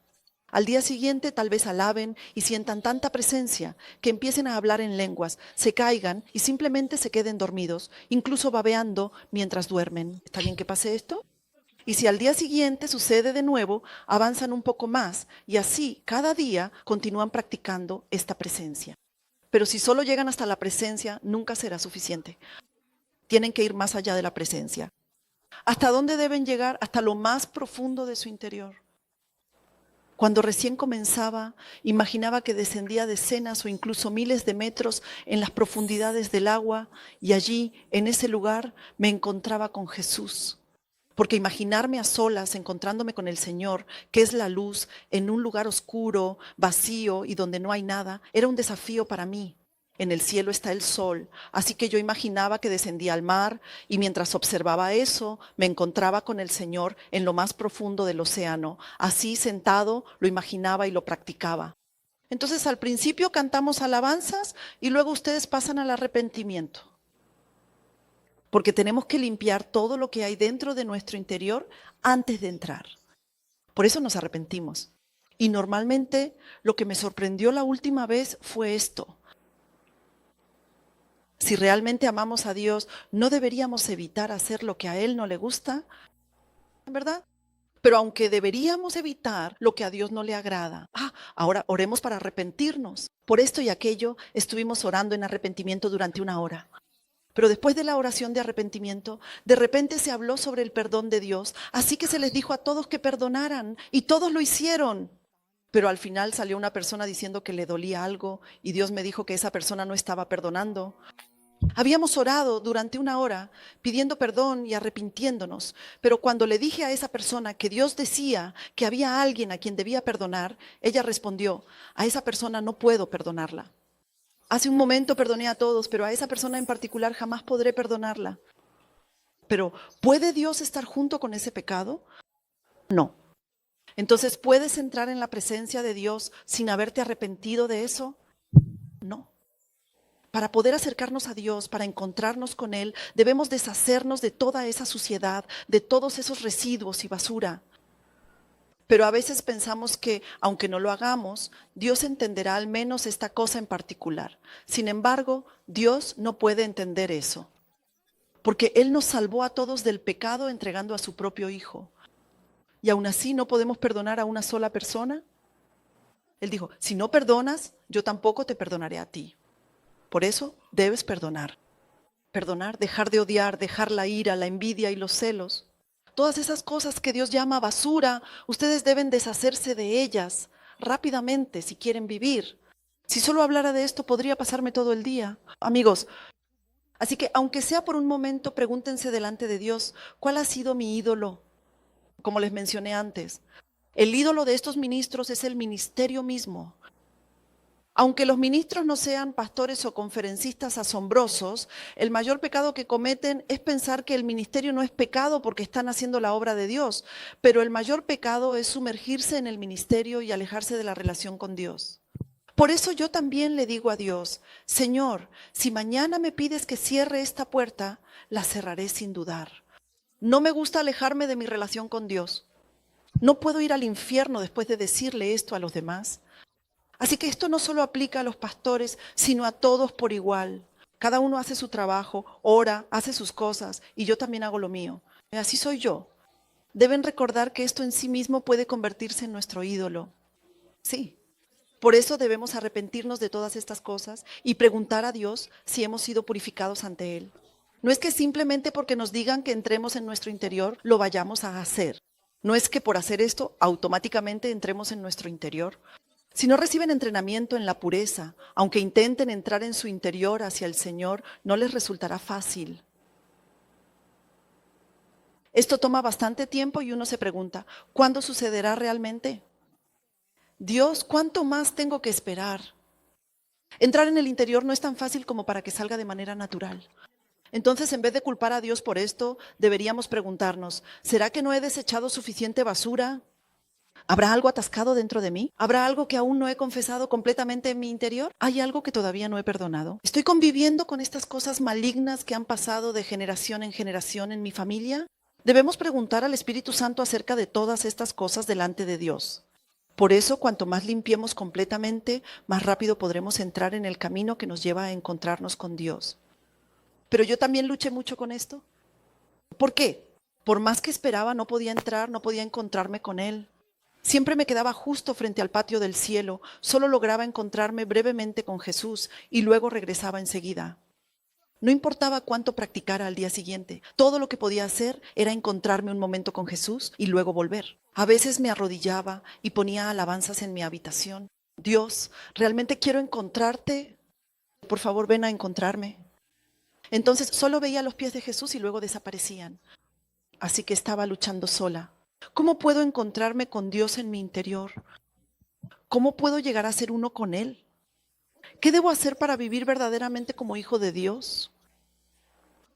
Al día siguiente tal vez alaben y sientan tanta presencia que empiecen a hablar en lenguas, se caigan y simplemente se queden dormidos, incluso babeando mientras duermen. ¿Está bien que pase esto? Y si al día siguiente sucede de nuevo, avanzan un poco más y así cada día continúan practicando esta presencia. Pero si solo llegan hasta la presencia, nunca será suficiente. Tienen que ir más allá de la presencia. ¿Hasta dónde deben llegar? Hasta lo más profundo de su interior. Cuando recién comenzaba, imaginaba que descendía decenas o incluso miles de metros en las profundidades del agua y allí, en ese lugar, me encontraba con Jesús. Porque imaginarme a solas, encontrándome con el Señor, que es la luz, en un lugar oscuro, vacío y donde no hay nada, era un desafío para mí. En el cielo está el sol, así que yo imaginaba que descendía al mar y mientras observaba eso, me encontraba con el Señor en lo más profundo del océano. Así sentado, lo imaginaba y lo practicaba. Entonces al principio cantamos alabanzas y luego ustedes pasan al arrepentimiento. Porque tenemos que limpiar todo lo que hay dentro de nuestro interior antes de entrar. Por eso nos arrepentimos. Y normalmente lo que me sorprendió la última vez fue esto. Si realmente amamos a Dios, no deberíamos evitar hacer lo que a Él no le gusta, ¿verdad? Pero aunque deberíamos evitar lo que a Dios no le agrada, ahora oremos para arrepentirnos. Por esto y aquello estuvimos orando en arrepentimiento durante 1 hora. Pero después de la oración de arrepentimiento, de repente se habló sobre el perdón de Dios. Así que se les dijo a todos que perdonaran y todos lo hicieron. Pero al final salió una persona diciendo que le dolía algo y Dios me dijo que esa persona no estaba perdonando. Habíamos orado durante 1 hora pidiendo perdón y arrepintiéndonos, pero cuando le dije a esa persona que Dios decía que había alguien a quien debía perdonar, ella respondió, a esa persona no puedo perdonarla. Hace un momento perdoné a todos, pero a esa persona en particular jamás podré perdonarla. Pero ¿puede Dios estar junto con ese pecado? No. Entonces, ¿puedes entrar en la presencia de Dios sin haberte arrepentido de eso? No. Para poder acercarnos a Dios, para encontrarnos con Él, debemos deshacernos de toda esa suciedad, de todos esos residuos y basura. Pero a veces pensamos que, aunque no lo hagamos, Dios entenderá al menos esta cosa en particular. Sin embargo, Dios no puede entender eso, porque Él nos salvó a todos del pecado entregando a su propio Hijo. Y aún así no podemos perdonar a una sola persona. Él dijo, si no perdonas, yo tampoco te perdonaré a ti. Por eso debes perdonar. Perdonar, dejar de odiar, dejar la ira, la envidia y los celos. Todas esas cosas que Dios llama basura, ustedes deben deshacerse de ellas rápidamente si quieren vivir. Si solo hablara de esto, podría pasarme todo el día. Amigos, así que aunque sea por un momento, pregúntense delante de Dios, ¿cuál ha sido mi ídolo? Como les mencioné antes, el ídolo de estos ministros es el ministerio mismo. Aunque los ministros no sean pastores o conferencistas asombrosos, el mayor pecado que cometen es pensar que el ministerio no es pecado porque están haciendo la obra de Dios, pero el mayor pecado es sumergirse en el ministerio y alejarse de la relación con Dios. Por eso yo también le digo a Dios, Señor, si mañana me pides que cierre esta puerta, la cerraré sin dudar. No me gusta alejarme de mi relación con Dios. No puedo ir al infierno después de decirle esto a los demás. Así que esto no solo aplica a los pastores, sino a todos por igual. Cada uno hace su trabajo, ora, hace sus cosas y yo también hago lo mío. Así soy yo. Deben recordar que esto en sí mismo puede convertirse en nuestro ídolo. Sí. Por eso debemos arrepentirnos de todas estas cosas y preguntar a Dios si hemos sido purificados ante Él. No es que simplemente porque nos digan que entremos en nuestro interior lo vayamos a hacer. No es que por hacer esto automáticamente entremos en nuestro interior. Si no reciben entrenamiento en la pureza, aunque intenten entrar en su interior hacia el Señor, no les resultará fácil. Esto toma bastante tiempo y uno se pregunta, ¿cuándo sucederá realmente? Dios, ¿cuánto más tengo que esperar? Entrar en el interior no es tan fácil como para que salga de manera natural. Entonces, en vez de culpar a Dios por esto, deberíamos preguntarnos, ¿será que no he desechado suficiente basura? ¿Habrá algo atascado dentro de mí? ¿Habrá algo que aún no he confesado completamente en mi interior? ¿Hay algo que todavía no he perdonado? ¿Estoy conviviendo con estas cosas malignas que han pasado de generación en generación en mi familia? Debemos preguntar al Espíritu Santo acerca de todas estas cosas delante de Dios. Por eso, cuanto más limpiemos completamente, más rápido podremos entrar en el camino que nos lleva a encontrarnos con Dios. Pero yo también luché mucho con esto. ¿Por qué? Por más que esperaba, no podía entrar, no podía encontrarme con Él. Siempre me quedaba justo frente al patio del cielo, solo lograba encontrarme brevemente con Jesús y luego regresaba enseguida. No importaba cuánto practicara al día siguiente, todo lo que podía hacer era encontrarme un momento con Jesús y luego volver. A veces me arrodillaba y ponía alabanzas en mi habitación. Dios, realmente quiero encontrarte. Por favor, ven a encontrarme. Entonces solo veía los pies de Jesús y luego desaparecían. Así que estaba luchando sola. ¿Cómo puedo encontrarme con Dios en mi interior? ¿Cómo puedo llegar a ser uno con Él? ¿Qué debo hacer para vivir verdaderamente como hijo de Dios?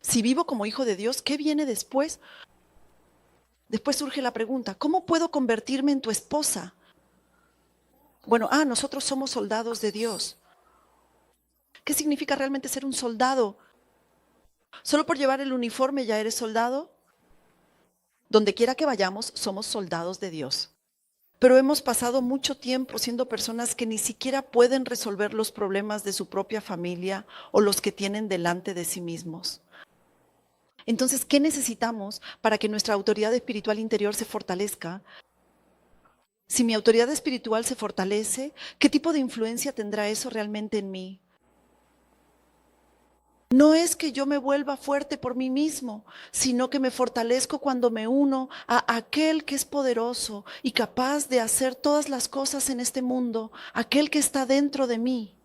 Si vivo como hijo de Dios, ¿qué viene después? Después surge la pregunta, ¿cómo puedo convertirme en tu esposa? Bueno, nosotros somos soldados de Dios. ¿Qué significa realmente ser un soldado? ¿Solo por llevar el uniforme ya eres soldado? Donde quiera que vayamos, somos soldados de Dios. Pero hemos pasado mucho tiempo siendo personas que ni siquiera pueden resolver los problemas de su propia familia o los que tienen delante de sí mismos. Entonces, ¿qué necesitamos para que nuestra autoridad espiritual interior se fortalezca? Si mi autoridad espiritual se fortalece, ¿qué tipo de influencia tendrá eso realmente en mí? No es que yo me vuelva fuerte por mí mismo, sino que me fortalezco cuando me uno a aquel que es poderoso y capaz de hacer todas las cosas en este mundo, aquel que está dentro de mí.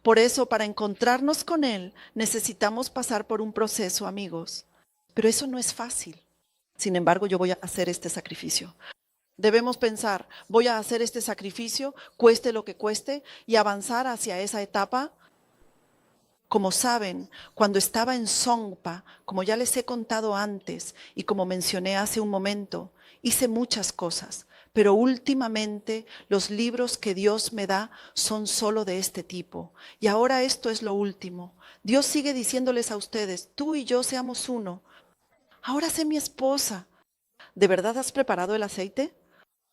Por eso, para encontrarnos con Él, necesitamos pasar por un proceso, amigos. Pero eso no es fácil. Sin embargo, yo voy a hacer este sacrificio. Debemos pensar, voy a hacer este sacrificio, cueste lo que cueste, y avanzar hacia esa etapa. Como saben, cuando estaba en Songpa, como ya les he contado antes y como mencioné hace un momento, hice muchas cosas, pero últimamente los libros que Dios me da son solo de este tipo. Y ahora esto es lo último. Dios sigue diciéndoles a ustedes, tú y yo seamos uno. Ahora sé mi esposa. ¿De verdad has preparado el aceite?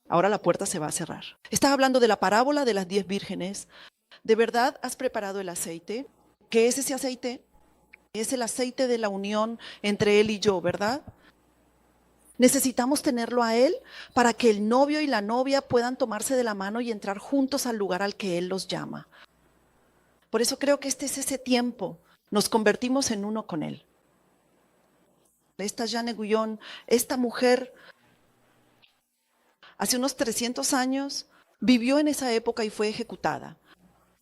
Ahora la puerta se va a cerrar. Estaba hablando de la parábola de las 10 vírgenes. ¿De verdad has preparado el aceite? ¿Qué es ese aceite? Es el aceite de la unión entre él y yo, ¿verdad? Necesitamos tenerlo a él para que el novio y la novia puedan tomarse de la mano y entrar juntos al lugar al que él los llama. Por eso creo que este es ese tiempo. Nos convertimos en uno con él. Esta Jeanne Guyon, esta mujer, hace unos 300 años, vivió en esa época y fue ejecutada.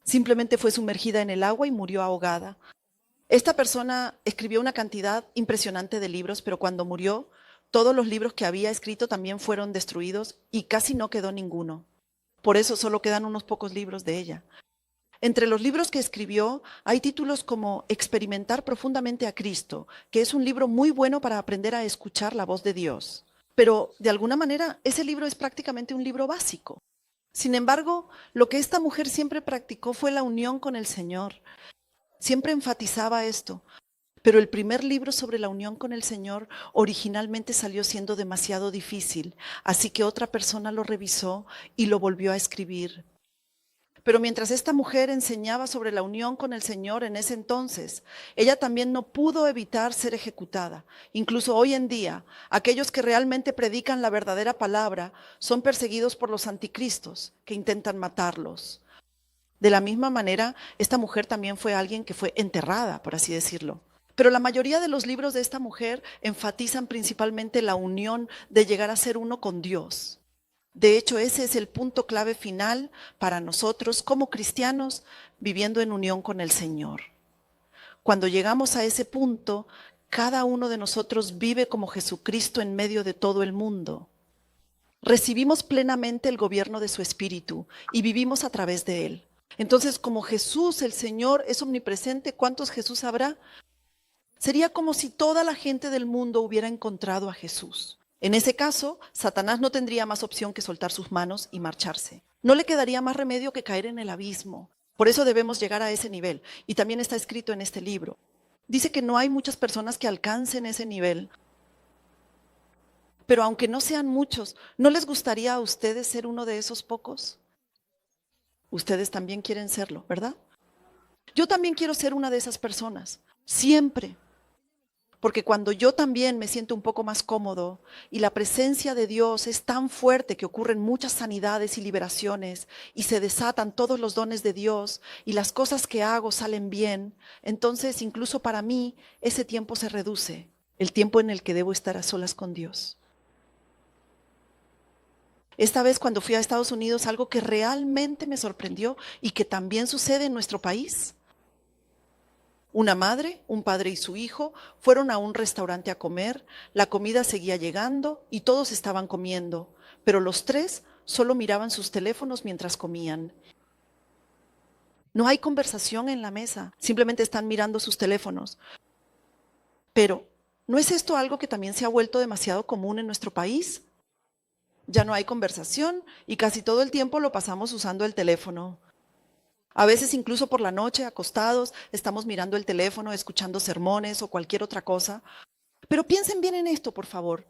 Simplemente fue sumergida en el agua y murió ahogada. Esta persona escribió una cantidad impresionante de libros, pero cuando murió, todos los libros que había escrito también fueron destruidos y casi no quedó ninguno. Por eso solo quedan unos pocos libros de ella. Entre los libros que escribió hay títulos como Experimentar profundamente a Cristo, que es un libro muy bueno para aprender a escuchar la voz de Dios. Pero de alguna manera ese libro es prácticamente un libro básico. Sin embargo, lo que esta mujer siempre practicó fue la unión con el Señor. Siempre enfatizaba esto. Pero el primer libro sobre la unión con el Señor originalmente salió siendo demasiado difícil, así que otra persona lo revisó y lo volvió a escribir. Pero mientras esta mujer enseñaba sobre la unión con el Señor en ese entonces, ella también no pudo evitar ser ejecutada. Incluso hoy en día, aquellos que realmente predican la verdadera palabra son perseguidos por los anticristos que intentan matarlos. De la misma manera, esta mujer también fue alguien que fue enterrada, por así decirlo. Pero la mayoría de los libros de esta mujer enfatizan principalmente la unión de llegar a ser uno con Dios. De hecho, ese es el punto clave final para nosotros como cristianos viviendo en unión con el Señor. Cuando llegamos a ese punto, cada uno de nosotros vive como Jesucristo en medio de todo el mundo. Recibimos plenamente el gobierno de su Espíritu y vivimos a través de Él. Entonces, como Jesús, el Señor, es omnipresente, ¿cuántos Jesús habrá? Sería como si toda la gente del mundo hubiera encontrado a Jesús. En ese caso, Satanás no tendría más opción que soltar sus manos y marcharse. No le quedaría más remedio que caer en el abismo. Por eso debemos llegar a ese nivel. Y también está escrito en este libro. Dice que no hay muchas personas que alcancen ese nivel. Pero aunque no sean muchos, ¿no les gustaría a ustedes ser uno de esos pocos? Ustedes también quieren serlo, ¿verdad? Yo también quiero ser una de esas personas, siempre. Porque cuando yo también me siento un poco más cómodo y la presencia de Dios es tan fuerte que ocurren muchas sanidades y liberaciones y se desatan todos los dones de Dios y las cosas que hago salen bien, entonces incluso para mí ese tiempo se reduce, el tiempo en el que debo estar a solas con Dios. Esta vez cuando fui a Estados Unidos, algo que realmente me sorprendió y que también sucede en nuestro país. Una madre, un padre y su hijo fueron a un restaurante a comer, la comida seguía llegando y todos estaban comiendo, pero los tres solo miraban sus teléfonos mientras comían. No hay conversación en la mesa, simplemente están mirando sus teléfonos. Pero, ¿no es esto algo que también se ha vuelto demasiado común en nuestro país? Ya no hay conversación y casi todo el tiempo lo pasamos usando el teléfono. A veces incluso por la noche, acostados, estamos mirando el teléfono, escuchando sermones o cualquier otra cosa. Pero piensen bien en esto, por favor.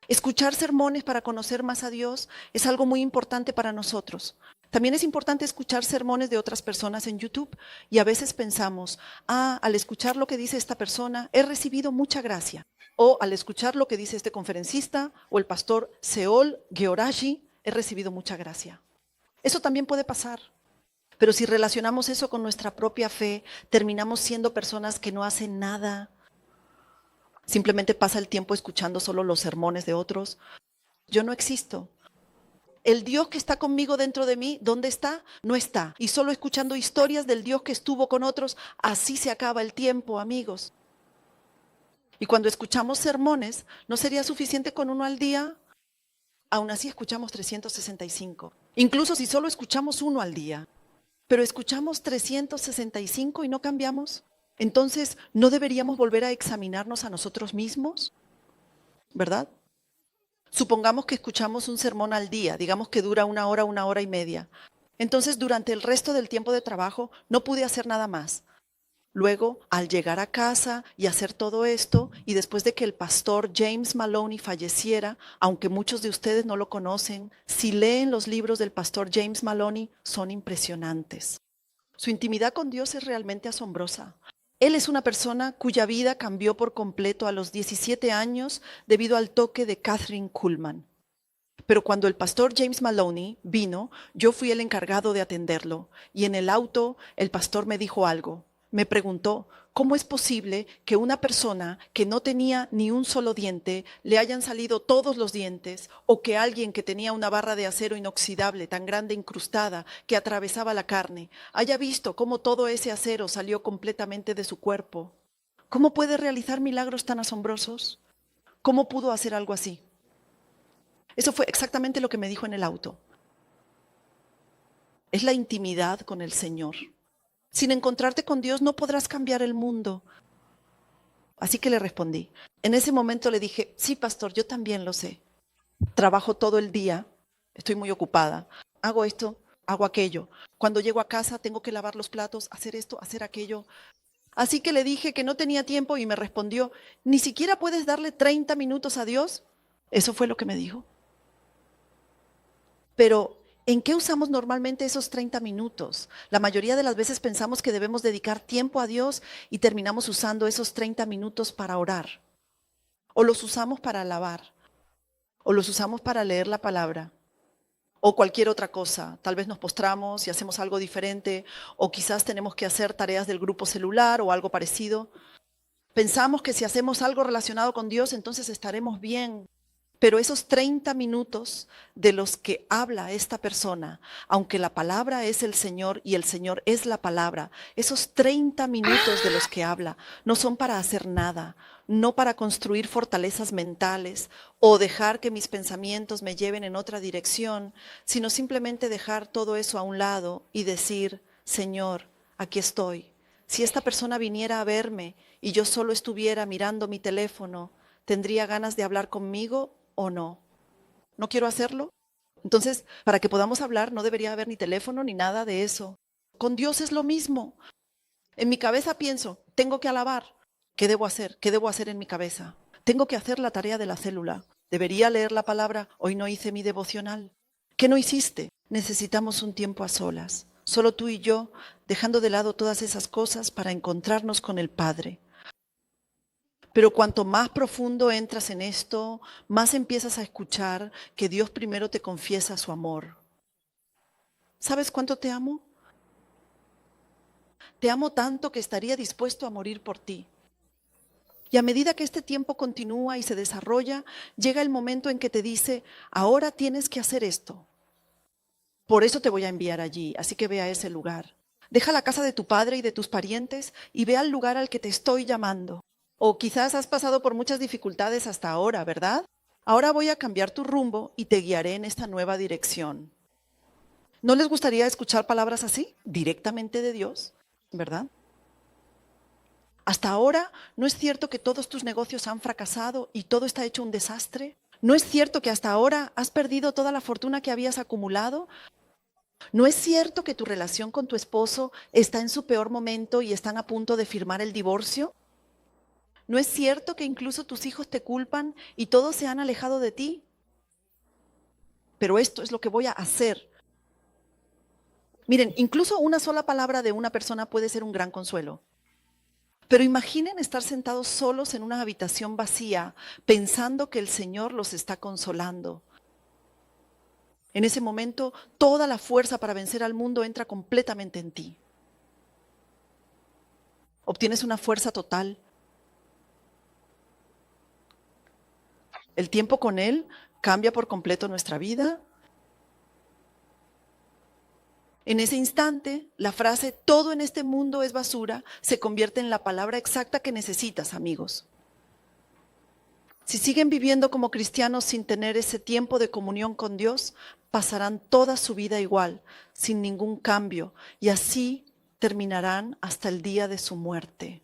Escuchar sermones para conocer más a Dios es algo muy importante para nosotros. También es importante escuchar sermones de otras personas en YouTube y a veces pensamos, al escuchar lo que dice esta persona, he recibido mucha gracia. O al escuchar lo que dice este conferencista o el pastor Seol Georashi, he recibido mucha gracia. Eso también puede pasar. Pero si relacionamos eso con nuestra propia fe, terminamos siendo personas que no hacen nada. Simplemente pasa el tiempo escuchando solo los sermones de otros. Yo no existo. El Dios que está conmigo dentro de mí, ¿dónde está? No está. Y solo escuchando historias del Dios que estuvo con otros, así se acaba el tiempo, amigos. Y cuando escuchamos sermones, ¿no sería suficiente con uno al día? Aún así escuchamos 365. Incluso si solo escuchamos uno al día. Pero escuchamos 365 y no cambiamos. Entonces, ¿no deberíamos volver a examinarnos a nosotros mismos? ¿Verdad? Supongamos que escuchamos un sermón al día, digamos que dura 1 hora y media. Entonces, durante el resto del tiempo de trabajo, no pude hacer nada más. Luego, al llegar a casa y hacer todo esto, y después de que el pastor James Maloney falleciera, aunque muchos de ustedes no lo conocen, si leen los libros del pastor James Maloney, son impresionantes. Su intimidad con Dios es realmente asombrosa. Él es una persona cuya vida cambió por completo a los 17 años debido al toque de Kathryn Kuhlman. Pero cuando el pastor James Maloney vino, yo fui el encargado de atenderlo, y en el auto el pastor me dijo algo. Me preguntó, ¿cómo es posible que una persona que no tenía ni un solo diente le hayan salido todos los dientes, o que alguien que tenía una barra de acero inoxidable tan grande incrustada que atravesaba la carne haya visto cómo todo ese acero salió completamente de su cuerpo? ¿Cómo puede realizar milagros tan asombrosos? ¿Cómo pudo hacer algo así? Eso fue exactamente lo que me dijo en el auto. Es la intimidad con el Señor. Sin encontrarte con Dios no podrás cambiar el mundo. Así que le respondí. En ese momento le dije, sí, pastor, yo también lo sé. Trabajo todo el día, estoy muy ocupada. Hago esto, hago aquello. Cuando llego a casa tengo que lavar los platos, hacer esto, hacer aquello. Así que le dije que no tenía tiempo y me respondió, ¿ni siquiera puedes darle 30 minutos a Dios? Eso fue lo que me dijo. Pero ¿En qué usamos normalmente esos 30 minutos? La mayoría de las veces pensamos que debemos dedicar tiempo a Dios y terminamos usando esos 30 minutos para orar. O los usamos para alabar. O los usamos para leer la palabra. O cualquier otra cosa. Tal vez nos postramos y hacemos algo diferente. O quizás tenemos que hacer tareas del grupo celular o algo parecido. Pensamos que si hacemos algo relacionado con Dios, entonces estaremos bien. Pero esos 30 minutos de los que habla esta persona, aunque la palabra es el Señor y el Señor es la palabra, esos 30 minutos de los que habla no son para hacer nada, no para construir fortalezas mentales o dejar que mis pensamientos me lleven en otra dirección, sino simplemente dejar todo eso a un lado y decir, Señor, aquí estoy. Si esta persona viniera a verme y yo solo estuviera mirando mi teléfono, ¿tendría ganas de hablar conmigo o no? ¿No quiero hacerlo? Entonces, para que podamos hablar no debería haber ni teléfono ni nada de eso. Con Dios es lo mismo. En mi cabeza pienso, tengo que alabar. ¿Qué debo hacer? ¿Qué debo hacer en mi cabeza? Tengo que hacer la tarea de la célula. ¿Debería leer la palabra? Hoy no hice mi devocional. ¿Qué no hiciste? Necesitamos un tiempo a solas, solo tú y yo, dejando de lado todas esas cosas para encontrarnos con el Padre. Pero cuanto más profundo entras en esto, más empiezas a escuchar que Dios primero te confiesa su amor. ¿Sabes cuánto te amo? Te amo tanto que estaría dispuesto a morir por ti. Y a medida que este tiempo continúa y se desarrolla, llega el momento en que te dice, ahora tienes que hacer esto. Por eso te voy a enviar allí, así que ve a ese lugar. Deja la casa de tu padre y de tus parientes y ve al lugar al que te estoy llamando. O quizás has pasado por muchas dificultades hasta ahora, ¿verdad? Ahora voy a cambiar tu rumbo y te guiaré en esta nueva dirección. ¿No les gustaría escuchar palabras así, directamente de Dios? ¿Verdad? Hasta ahora, ¿no es cierto que todos tus negocios han fracasado y todo está hecho un desastre? ¿No es cierto que hasta ahora has perdido toda la fortuna que habías acumulado? ¿No es cierto que tu relación con tu esposo está en su peor momento y están a punto de firmar el divorcio? ¿No es cierto que incluso tus hijos te culpan y todos se han alejado de ti? Pero esto es lo que voy a hacer. Miren, incluso una sola palabra de una persona puede ser un gran consuelo. Pero imaginen estar sentados solos en una habitación vacía, pensando que el Señor los está consolando. En ese momento, toda la fuerza para vencer al mundo entra completamente en ti. Obtienes una fuerza total. El tiempo con Él cambia por completo nuestra vida. En ese instante, la frase todo en este mundo es basura se convierte en la palabra exacta que necesitas, amigos. Si siguen viviendo como cristianos sin tener ese tiempo de comunión con Dios, pasarán toda su vida igual, sin ningún cambio, y así terminarán hasta el día de su muerte.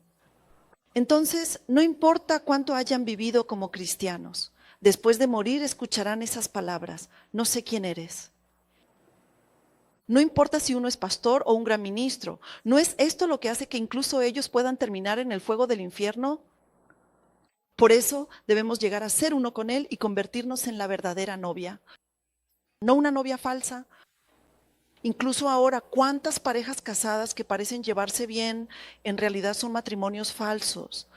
Entonces, no importa cuánto hayan vivido como cristianos, después de morir escucharán esas palabras, no sé quién eres. No importa si uno es pastor o un gran ministro, ¿no es esto lo que hace que incluso ellos puedan terminar en el fuego del infierno? Por eso debemos llegar a ser uno con Él y convertirnos en la verdadera novia, no una novia falsa. Incluso ahora, ¿cuántas parejas casadas que parecen llevarse bien en realidad son matrimonios falsos?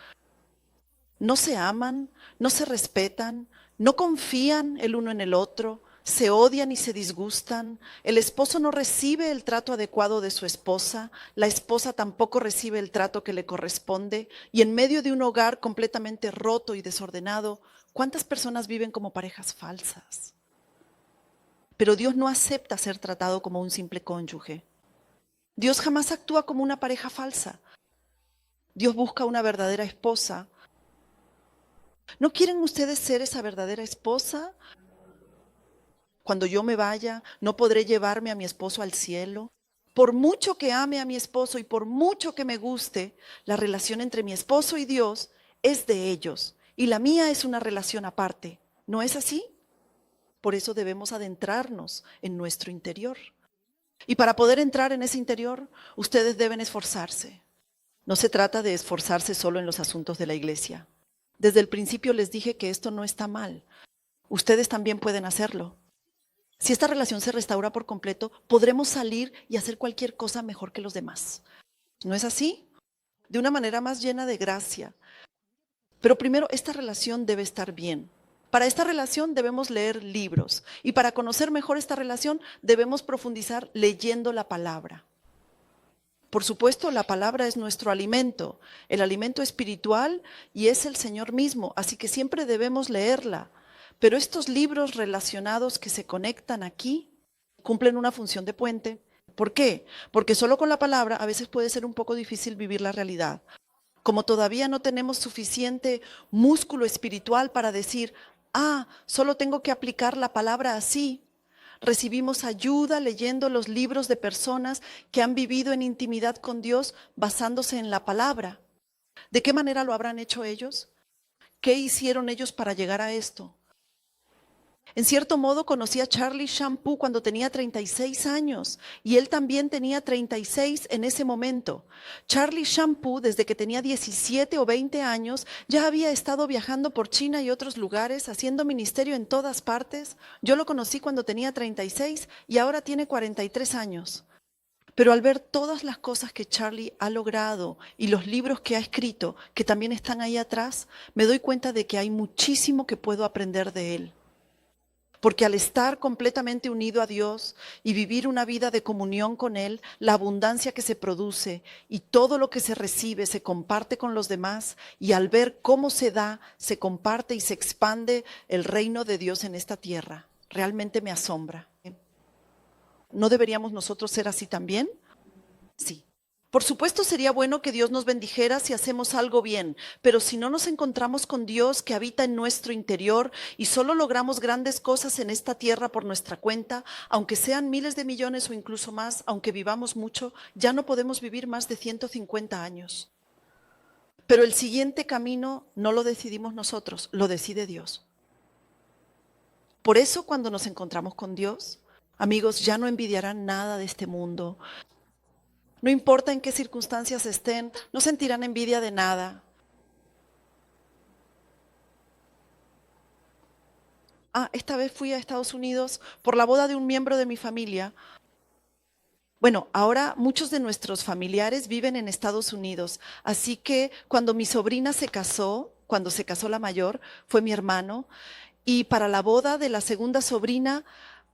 No se aman, no se respetan, no confían el uno en el otro, se odian y se disgustan. El esposo no recibe el trato adecuado de su esposa, la esposa tampoco recibe el trato que le corresponde, y en medio de un hogar completamente roto y desordenado, ¿cuántas personas viven como parejas falsas? Pero Dios no acepta ser tratado como un simple cónyuge. Dios jamás actúa como una pareja falsa. Dios busca una verdadera esposa. ¿No quieren ustedes ser esa verdadera esposa? Cuando yo me vaya, no podré llevarme a mi esposo al cielo. Por mucho que ame a mi esposo y por mucho que me guste, la relación entre mi esposo y Dios es de ellos y la mía es una relación aparte. ¿No es así? Por eso debemos adentrarnos en nuestro interior. Y para poder entrar en ese interior, ustedes deben esforzarse. No se trata de esforzarse solo en los asuntos de la iglesia. Desde el principio les dije que esto no está mal. Ustedes también pueden hacerlo. Si esta relación se restaura por completo, podremos salir y hacer cualquier cosa mejor que los demás. ¿No es así? De una manera más llena de gracia. Pero primero, esta relación debe estar bien. Para esta relación debemos leer libros y para conocer mejor esta relación debemos profundizar leyendo la palabra. Por supuesto, la palabra es nuestro alimento, el alimento espiritual y es el Señor mismo, así que siempre debemos leerla. Pero estos libros relacionados que se conectan aquí cumplen una función de puente. ¿Por qué? Porque solo con la palabra a veces puede ser un poco difícil vivir la realidad. Como todavía no tenemos suficiente músculo espiritual para decir, solo tengo que aplicar la palabra así. Recibimos ayuda leyendo los libros de personas que han vivido en intimidad con Dios basándose en la palabra. ¿De qué manera lo habrán hecho ellos? ¿Qué hicieron ellos para llegar a esto? En cierto modo conocí a Charlie Shampoo cuando tenía 36 años y él también tenía 36 en ese momento. Charlie Shampoo, desde que tenía 17 o 20 años, ya había estado viajando por China y otros lugares, haciendo ministerio en todas partes. Yo lo conocí cuando tenía 36 y ahora tiene 43 años. Pero al ver todas las cosas que Charlie ha logrado y los libros que ha escrito, que también están ahí atrás, me doy cuenta de que hay muchísimo que puedo aprender de él. Porque al estar completamente unido a Dios y vivir una vida de comunión con Él, la abundancia que se produce y todo lo que se recibe se comparte con los demás y al ver cómo se da, se comparte y se expande el reino de Dios en esta tierra. Realmente me asombra. ¿No deberíamos nosotros ser así también? Sí. Por supuesto sería bueno que Dios nos bendijera si hacemos algo bien, pero si no nos encontramos con Dios que habita en nuestro interior y solo logramos grandes cosas en esta tierra por nuestra cuenta, aunque sean miles de millones o incluso más, aunque vivamos mucho, ya no podemos vivir más de 150 años. Pero el siguiente camino no lo decidimos nosotros, lo decide Dios. Por eso cuando nos encontramos con Dios, amigos, ya no envidiarán nada de este mundo. No importa en qué circunstancias estén, no sentirán envidia de nada. Esta vez fui a Estados Unidos por la boda de un miembro de mi familia. Bueno, ahora muchos de nuestros familiares viven en Estados Unidos, así que cuando mi sobrina se casó, cuando se casó la mayor, fue mi hermano, y para la boda de la segunda sobrina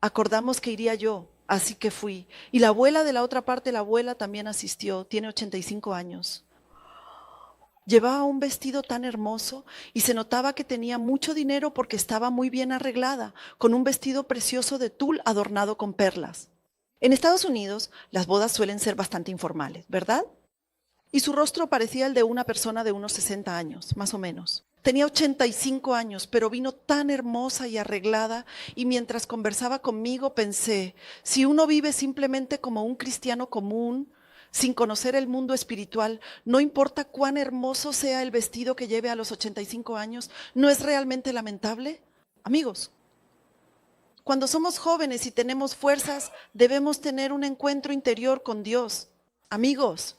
acordamos que iría yo. Así que fui. Y la abuela de la otra parte, la abuela también asistió, tiene 85 años. Llevaba un vestido tan hermoso y se notaba que tenía mucho dinero porque estaba muy bien arreglada, con un vestido precioso de tul adornado con perlas. En Estados Unidos, las bodas suelen ser bastante informales, ¿verdad? Y su rostro parecía el de una persona de unos 60 años, más o menos. Tenía 85 años, pero vino tan hermosa y arreglada y mientras conversaba conmigo pensé, si uno vive simplemente como un cristiano común, sin conocer el mundo espiritual, no importa cuán hermoso sea el vestido que lleve a los 85 años, ¿no es realmente lamentable? Amigos, cuando somos jóvenes y tenemos fuerzas, debemos tener un encuentro interior con Dios. Amigos,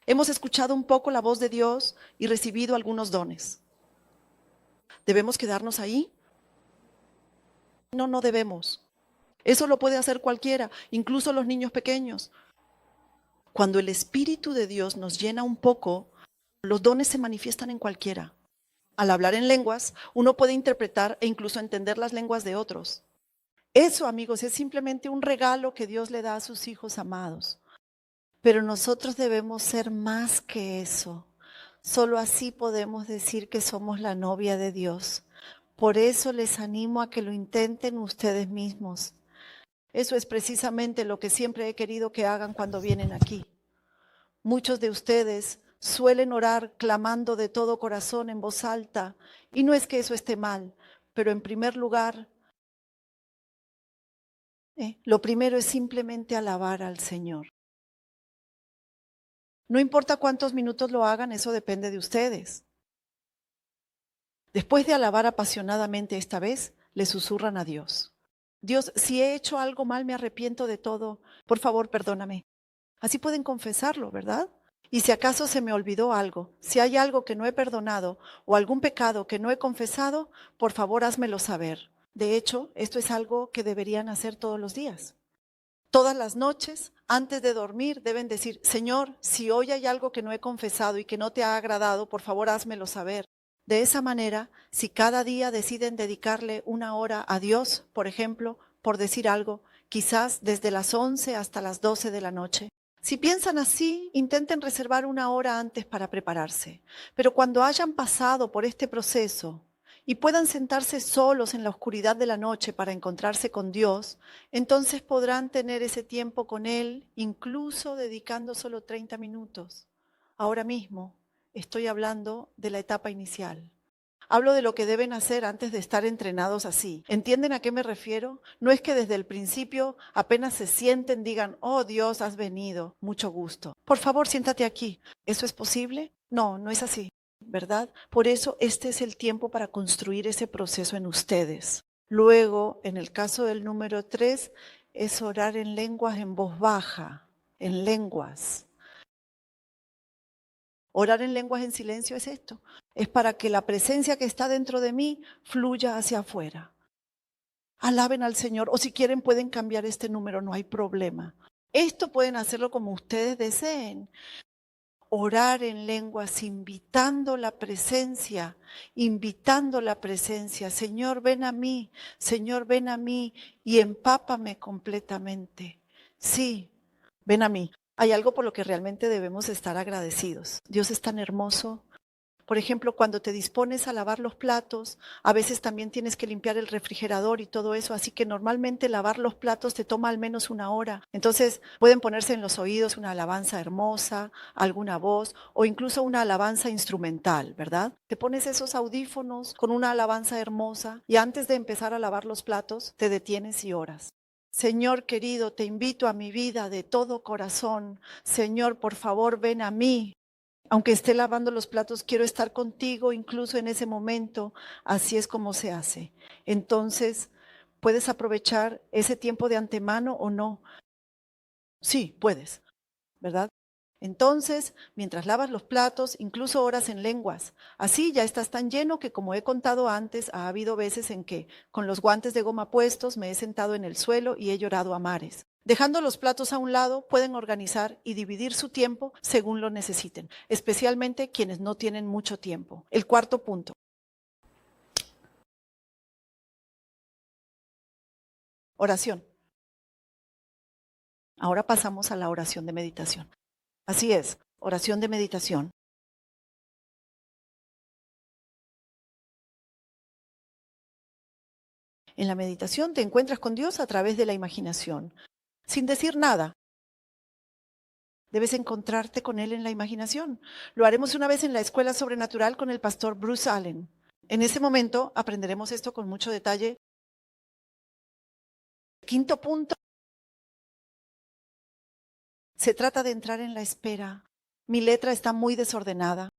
hemos escuchado un poco la voz de Dios y recibido algunos dones. ¿Debemos quedarnos ahí? No, no debemos. Eso lo puede hacer cualquiera, incluso los niños pequeños. Cuando el Espíritu de Dios nos llena un poco, los dones se manifiestan en cualquiera. Al hablar en lenguas, uno puede interpretar e incluso entender las lenguas de otros. Eso, amigos, es simplemente un regalo que Dios le da a sus hijos amados. Pero nosotros debemos ser más que eso. Solo así podemos decir que somos la novia de Dios. Por eso les animo a que lo intenten ustedes mismos. Eso es precisamente lo que siempre he querido que hagan cuando vienen aquí. Muchos de ustedes suelen orar clamando de todo corazón en voz alta, y no es que eso esté mal, pero en primer lugar, lo primero es simplemente alabar al Señor. No importa cuántos minutos lo hagan, eso depende de ustedes. Después de alabar apasionadamente esta vez, le susurran a Dios. Dios, si he hecho algo mal, me arrepiento de todo. Por favor, perdóname. Así pueden confesarlo, ¿verdad? Y si acaso se me olvidó algo, si hay algo que no he perdonado o algún pecado que no he confesado, por favor, házmelo saber. De hecho, esto es algo que deberían hacer todos los días. Todas las noches, antes de dormir, deben decir, Señor, si hoy hay algo que no he confesado y que no te ha agradado, por favor, házmelo saber. De esa manera, si cada día deciden dedicarle una hora a Dios, por ejemplo, por decir algo, quizás desde las 11 hasta las 12 de la noche. Si piensan así, intenten reservar una hora antes para prepararse. Pero cuando hayan pasado por este proceso y puedan sentarse solos en la oscuridad de la noche para encontrarse con Dios, entonces podrán tener ese tiempo con Él, incluso dedicando solo 30 minutos. Ahora mismo estoy hablando de la etapa inicial. Hablo de lo que deben hacer antes de estar entrenados así. ¿Entienden a qué me refiero? No es que desde el principio apenas se sienten digan, oh Dios, has venido, mucho gusto. Por favor, siéntate aquí. ¿Eso es posible? No, no es así, ¿verdad? Por eso este es el tiempo para construir ese proceso en ustedes. Luego, en el caso del número 3, es orar en lenguas en voz baja, en lenguas. Orar en lenguas en silencio es esto. Es para que la presencia que está dentro de mí fluya hacia afuera. Alaben al Señor, o si quieren pueden cambiar este número, no hay problema. Esto pueden hacerlo como ustedes deseen. Orar en lenguas, invitando la presencia. Señor, ven a mí, Señor, ven a mí y empápame completamente. Sí, ven a mí. Hay algo por lo que realmente debemos estar agradecidos. Dios es tan hermoso. Por ejemplo, cuando te dispones a lavar los platos, a veces también tienes que limpiar el refrigerador y todo eso, así que normalmente lavar los platos te toma al menos una hora. Entonces pueden ponerse en los oídos una alabanza hermosa, alguna voz o incluso una alabanza instrumental, ¿verdad? Te pones esos audífonos con una alabanza hermosa y antes de empezar a lavar los platos te detienes y oras. Señor querido, te invito a mi vida de todo corazón. Señor, por favor, ven a mí. Aunque esté lavando los platos, quiero estar contigo incluso en ese momento. Así es como se hace. Entonces, ¿puedes aprovechar ese tiempo de antemano o no? Sí, puedes, ¿verdad? Entonces, mientras lavas los platos, incluso oras en lenguas. Así ya estás tan lleno que, como he contado antes, ha habido veces en que, con los guantes de goma puestos, me he sentado en el suelo y he llorado a mares. Dejando los platos a un lado, pueden organizar y dividir su tiempo según lo necesiten, especialmente quienes no tienen mucho tiempo. El cuarto punto. Oración. Ahora pasamos a la oración de meditación. Así es, oración de meditación. En la meditación te encuentras con Dios a través de la imaginación, sin decir nada. Debes encontrarte con Él en la imaginación. Lo haremos una vez en la escuela sobrenatural con el pastor Bruce Allen. En ese momento aprenderemos esto con mucho detalle. Quinto punto. Se trata de entrar en la espera. Mi letra está muy desordenada.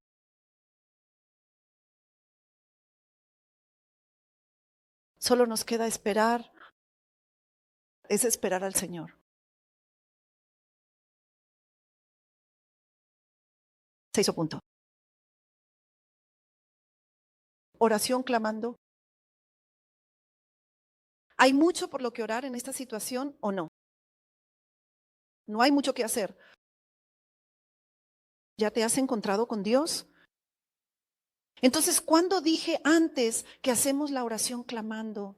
Solo nos queda esperar. Es esperar al Señor. Sexto punto. Oración clamando. ¿Hay mucho por lo que orar en esta situación o no? No hay mucho que hacer. ¿Ya te has encontrado con Dios? Entonces, ¿cuándo dije antes que hacemos la oración clamando?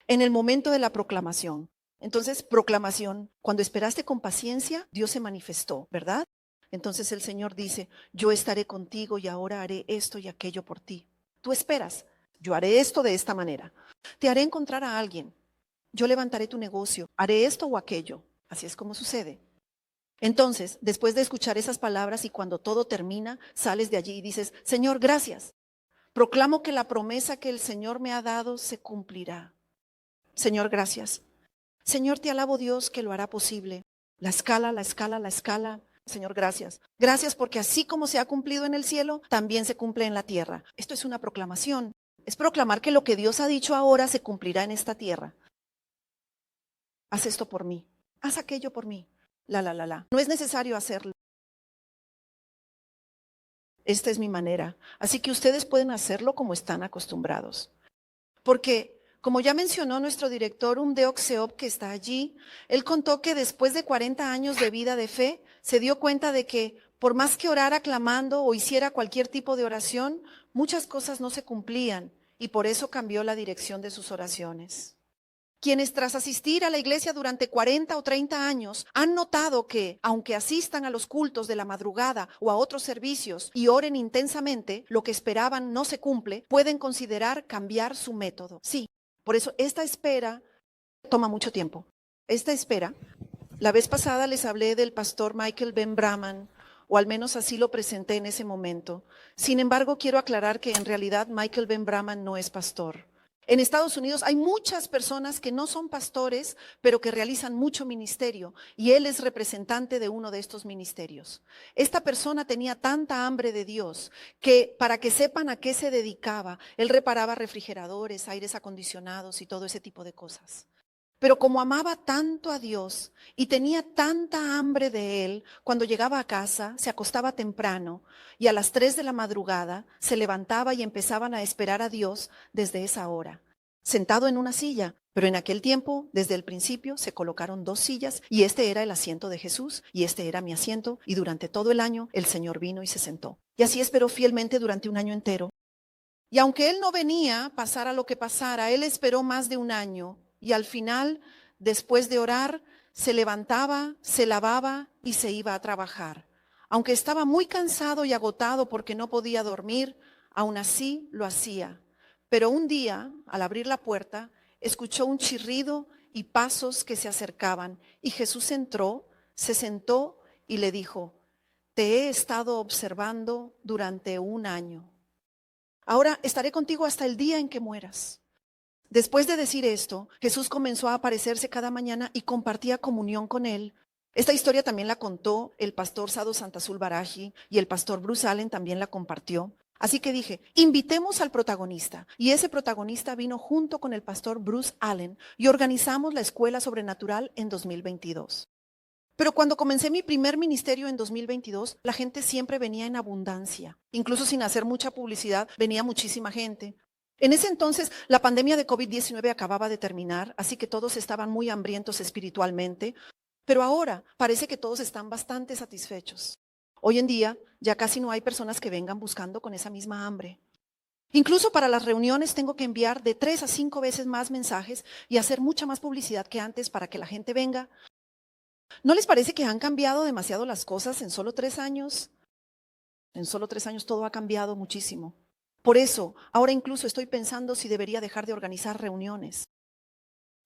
En el momento de la proclamación. Entonces, proclamación, cuando esperaste con paciencia, Dios se manifestó, ¿verdad? Entonces el Señor dice, yo estaré contigo y ahora haré esto y aquello por ti. Tú esperas, yo haré esto de esta manera. Te haré encontrar a alguien. Yo levantaré tu negocio, haré esto o aquello. Así es como sucede. Entonces, después de escuchar esas palabras y cuando todo termina, sales de allí y dices, Señor, gracias. Proclamo que la promesa que el Señor me ha dado se cumplirá. Señor, gracias. Señor, te alabo Dios que lo hará posible. La escala, la escala, la escala. Señor, gracias. Gracias porque así como se ha cumplido en el cielo, también se cumple en la tierra. Esto es una proclamación. Es proclamar que lo que Dios ha dicho ahora se cumplirá en esta tierra. Haz esto por mí. Haz aquello por mí. La. No es necesario hacerlo. Esta es mi manera. Así que ustedes pueden hacerlo como están acostumbrados. Porque Como ya mencionó nuestro director Umdeok Seop, que está allí, él contó que después de 40 años de vida de fe, se dio cuenta de que por más que orara clamando o hiciera cualquier tipo de oración, muchas cosas no se cumplían y por eso cambió la dirección de sus oraciones. Quienes tras asistir a la iglesia durante 40 o 30 años han notado que, aunque asistan a los cultos de la madrugada o a otros servicios y oren intensamente, lo que esperaban no se cumple, pueden considerar cambiar su método. Sí, por eso esta espera toma mucho tiempo. Esta espera, la vez pasada les hablé del pastor Michael Ben Brahman, o al menos así lo presenté en ese momento. Sin embargo, quiero aclarar que en realidad Michael Ben Brahman no es pastor. En Estados Unidos hay muchas personas que no son pastores, pero que realizan mucho ministerio, y él es representante de uno de estos ministerios. Esta persona tenía tanta hambre de Dios que, para que sepan a qué se dedicaba, él reparaba refrigeradores, aires acondicionados y todo ese tipo de cosas. Pero como amaba tanto a Dios y tenía tanta hambre de Él, cuando llegaba a casa se acostaba temprano y a las 3 de la madrugada se levantaba y empezaban a esperar a Dios desde esa hora, sentado en una silla. Pero en aquel tiempo, desde el principio, se colocaron 2 sillas y este era el asiento de Jesús y este era mi asiento, y durante todo el año el Señor vino y se sentó. Y así esperó fielmente durante un año entero. Y aunque Él no venía, pasara lo que pasara, Él esperó más de un año. Y al final, después de orar, se levantaba, se lavaba y se iba a trabajar. Aunque estaba muy cansado y agotado porque no podía dormir, aún así lo hacía. Pero un día, al abrir la puerta, escuchó un chirrido y pasos que se acercaban. Y Jesús entró, se sentó y le dijo: te he estado observando durante un año. Ahora estaré contigo hasta el día en que mueras. Después de decir esto, Jesús comenzó a aparecerse cada mañana y compartía comunión con él. Esta historia también la contó el pastor Sadhu Santasul Baraji y el pastor Bruce Allen también la compartió. Así que dije, invitemos al protagonista. Y ese protagonista vino junto con el pastor Bruce Allen y organizamos la Escuela Sobrenatural en 2022. Pero cuando comencé mi primer ministerio en 2022, la gente siempre venía en abundancia. Incluso sin hacer mucha publicidad, venía muchísima gente. En ese entonces, la pandemia de COVID-19 acababa de terminar, así que todos estaban muy hambrientos espiritualmente, pero ahora parece que todos están bastante satisfechos. Hoy en día, ya casi no hay personas que vengan buscando con esa misma hambre. Incluso para las reuniones tengo que enviar de 3 a 5 veces más mensajes y hacer mucha más publicidad que antes para que la gente venga. ¿No les parece que han cambiado demasiado las cosas en solo 3 años? En solo 3 años todo ha cambiado muchísimo. Por eso, ahora incluso estoy pensando si debería dejar de organizar reuniones.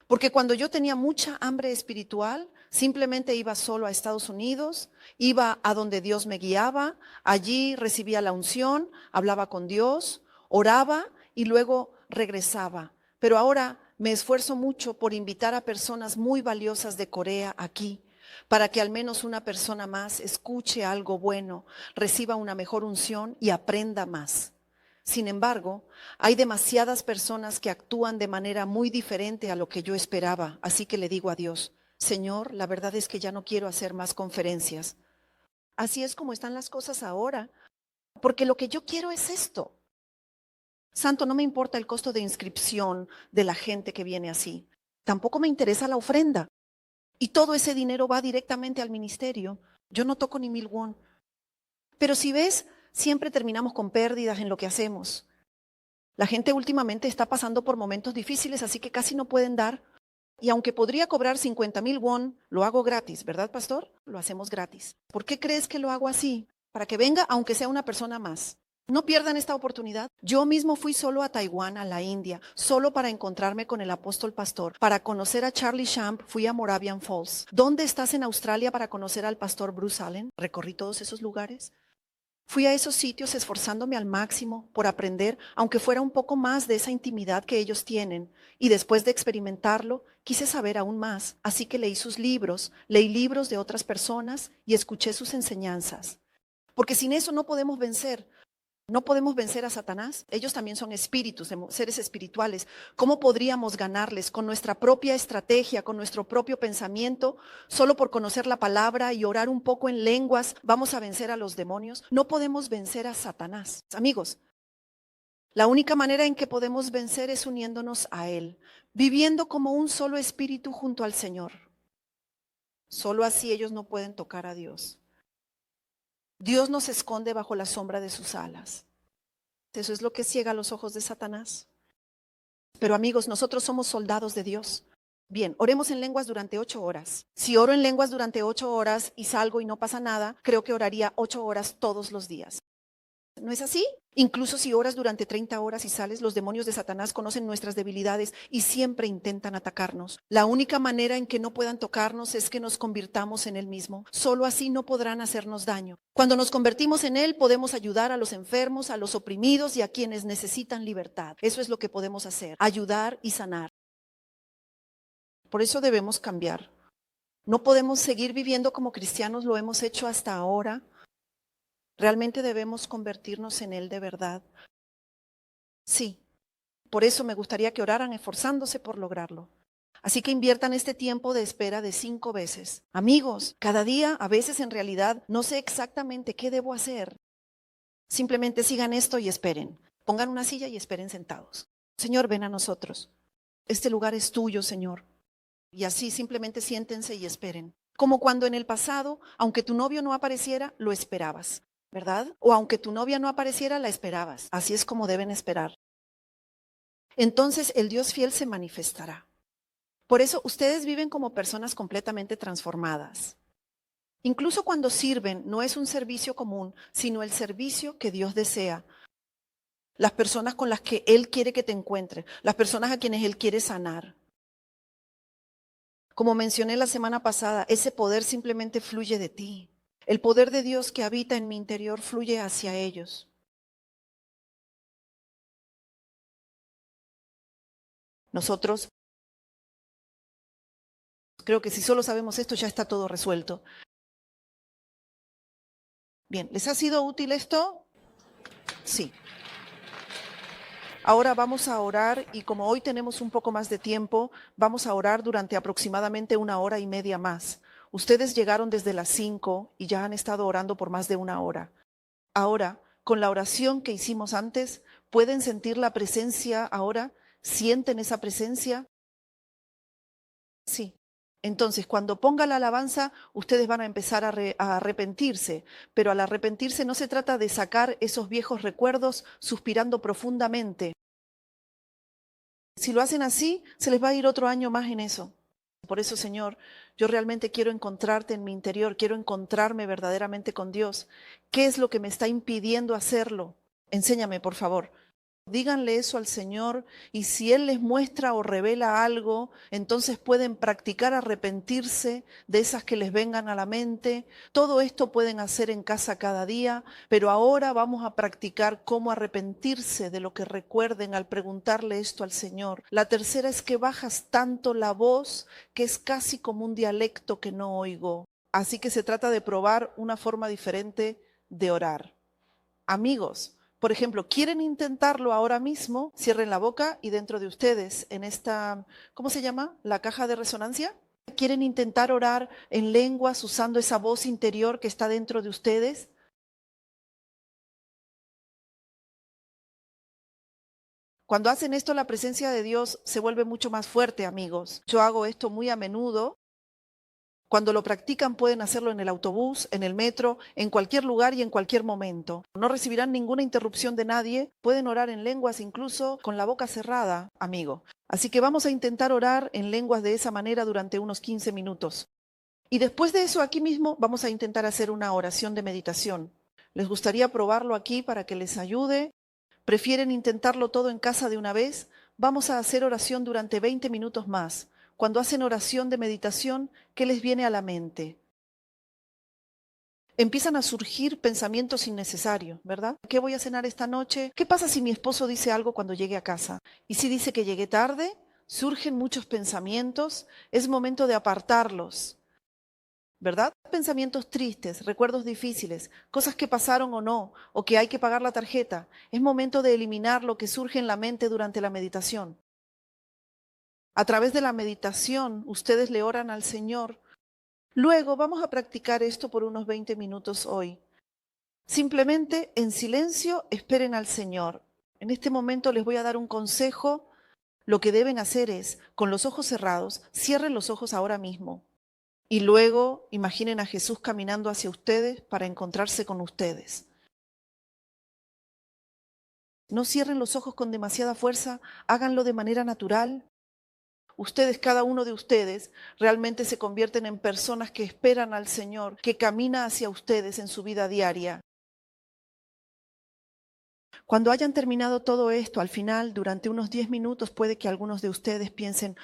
Porque cuando yo tenía mucha hambre espiritual, simplemente iba solo a Estados Unidos, iba a donde Dios me guiaba, allí recibía la unción, hablaba con Dios, oraba y luego regresaba. Pero ahora me esfuerzo mucho por invitar a personas muy valiosas de Corea aquí, para que al menos una persona más escuche algo bueno, reciba una mejor unción y aprenda más. Sin embargo, hay demasiadas personas que actúan de manera muy diferente a lo que yo esperaba, así que le digo a Dios: Señor, la verdad es que ya no quiero hacer más conferencias. Así es como están las cosas ahora, porque lo que yo quiero es esto. Santo, no me importa el costo de inscripción de la gente que viene así. Tampoco me interesa la ofrenda. Y todo ese dinero va directamente al ministerio. Yo no toco ni 1000 won. Pero si ves, siempre terminamos con pérdidas en lo que hacemos. La gente últimamente está pasando por momentos difíciles, así que casi no pueden dar. Y aunque podría cobrar 50,000 won, lo hago gratis, ¿verdad, pastor? Lo hacemos gratis. ¿Por qué crees que lo hago así? Para que venga, aunque sea una persona más. No pierdan esta oportunidad. Yo mismo fui solo a Taiwán, a la India, solo para encontrarme con el apóstol pastor. Para conocer a Charlie Champ, fui a Moravian Falls. ¿Dónde estás en Australia para conocer al pastor Bruce Allen? Recorrí todos esos lugares. Fui a esos sitios esforzándome al máximo por aprender, aunque fuera un poco más de esa intimidad que ellos tienen. Y después de experimentarlo, quise saber aún más. Así que leí sus libros, leí libros de otras personas y escuché sus enseñanzas. Porque sin eso no podemos vencer. No podemos vencer a Satanás. Ellos también son espíritus, seres espirituales. ¿Cómo podríamos ganarles con nuestra propia estrategia, con nuestro propio pensamiento? Solo por conocer la palabra y orar un poco en lenguas, ¿vamos a vencer a los demonios? No podemos vencer a Satanás. Amigos, La única manera en que podemos vencer es uniéndonos a Él, viviendo como un solo espíritu junto al Señor. Solo así ellos no pueden tocar a Dios. Dios nos esconde bajo la sombra de sus alas. Eso es lo que ciega los ojos de Satanás. Pero amigos, nosotros somos soldados de Dios. Bien, oremos en lenguas durante 8 horas. Si oro en lenguas durante 8 horas y salgo y no pasa nada, creo que oraría 8 horas todos los días. ¿No es así? Incluso si oras durante 30 horas y sales, los demonios de Satanás conocen nuestras debilidades y siempre intentan atacarnos. La única manera en que no puedan tocarnos es que nos convirtamos en Él mismo. Solo así no podrán hacernos daño. Cuando nos convertimos en Él, podemos ayudar a los enfermos, a los oprimidos y a quienes necesitan libertad. Eso es lo que podemos hacer, ayudar y sanar. Por eso debemos cambiar. No podemos seguir viviendo como cristianos lo hemos hecho hasta ahora. Realmente debemos convertirnos en Él de verdad. Sí, por eso me gustaría que oraran esforzándose por lograrlo. Así que inviertan este tiempo de espera de 5 veces. Amigos, cada día, a veces en realidad, no sé exactamente qué debo hacer. Simplemente sigan esto y esperen. Pongan una silla y esperen sentados. Señor, ven a nosotros. Este lugar es tuyo, Señor. Y así simplemente siéntense y esperen. Como cuando en el pasado, aunque tu novio no apareciera, lo esperabas, ¿verdad? O aunque tu novia no apareciera, la esperabas. Así es como deben esperar. Entonces el Dios fiel se manifestará. Por eso ustedes viven como personas completamente transformadas. Incluso cuando sirven, no es un servicio común, sino el servicio que Dios desea. Las personas con las que Él quiere que te encuentres, las personas a quienes Él quiere sanar. Como mencioné la semana pasada, ese poder simplemente fluye de ti. El poder de Dios que habita en mi interior fluye hacia ellos. Nosotros, creo que si solo sabemos esto ya está todo resuelto. Bien, ¿les ha sido útil esto? Sí. Ahora vamos a orar y como hoy tenemos un poco más de tiempo, vamos a orar durante aproximadamente 1 hora y media más. Ustedes llegaron desde las 5 y ya han estado orando por más de 1 hora. Ahora, con la oración que hicimos antes, ¿pueden sentir la presencia ahora? ¿Sienten esa presencia? Sí. Entonces, cuando ponga la alabanza, ustedes van a empezar a arrepentirse, pero al arrepentirse no se trata de sacar esos viejos recuerdos suspirando profundamente. Si lo hacen así, se les va a ir otro año más en eso. Por eso, Señor, yo realmente quiero encontrarte en mi interior, quiero encontrarme verdaderamente con Dios. ¿Qué es lo que me está impidiendo hacerlo? Enséñame, por favor. Díganle eso al Señor y si Él les muestra o revela algo, entonces pueden practicar arrepentirse de esas que les vengan a la mente. Todo esto pueden hacer en casa cada día, pero ahora vamos a practicar cómo arrepentirse de lo que recuerden al preguntarle esto al Señor. La tercera es que bajas tanto la voz que es casi como un dialecto que no oigo. Así que se trata de probar una forma diferente de orar. Amigos, por ejemplo, ¿quieren intentarlo ahora mismo? Cierren la boca y dentro de ustedes, en esta, ¿cómo se llama? ¿La caja de resonancia? ¿Quieren intentar orar en lenguas usando esa voz interior que está dentro de ustedes? Cuando hacen esto, la presencia de Dios se vuelve mucho más fuerte, amigos. Yo hago esto muy a menudo. Cuando lo practican pueden hacerlo en el autobús, en el metro, en cualquier lugar y en cualquier momento. No recibirán ninguna interrupción de nadie. Pueden orar en lenguas incluso con la boca cerrada, amigo. Así que vamos a intentar orar en lenguas de esa manera durante unos 15 minutos. Y después de eso, aquí mismo vamos a intentar hacer una oración de meditación. ¿Les gustaría probarlo aquí para que les ayude? ¿Prefieren intentarlo todo en casa de una vez? Vamos a hacer oración durante 20 minutos más. Cuando hacen oración de meditación, ¿qué les viene a la mente? Empiezan a surgir pensamientos innecesarios, ¿verdad? ¿Qué voy a cenar esta noche? ¿Qué pasa si mi esposo dice algo cuando llegue a casa? ¿Y si dice que llegué tarde? Surgen muchos pensamientos, es momento de apartarlos, ¿verdad? Pensamientos tristes, recuerdos difíciles, cosas que pasaron o no, o que hay que pagar la tarjeta. Es momento de eliminar lo que surge en la mente durante la meditación. A través de la meditación, ustedes le oran al Señor. Luego vamos a practicar esto por unos 20 minutos hoy. Simplemente en silencio esperen al Señor. En este momento les voy a dar un consejo. Lo que deben hacer es, con los ojos cerrados, cierren los ojos ahora mismo y luego imaginen a Jesús caminando hacia ustedes para encontrarse con ustedes. No cierren los ojos con demasiada fuerza, háganlo de manera natural. Ustedes, cada uno de ustedes, realmente se convierten en personas que esperan al Señor, que camina hacia ustedes en su vida diaria. Cuando hayan terminado todo esto, al final, durante unos 10 minutos, puede que algunos de ustedes piensen,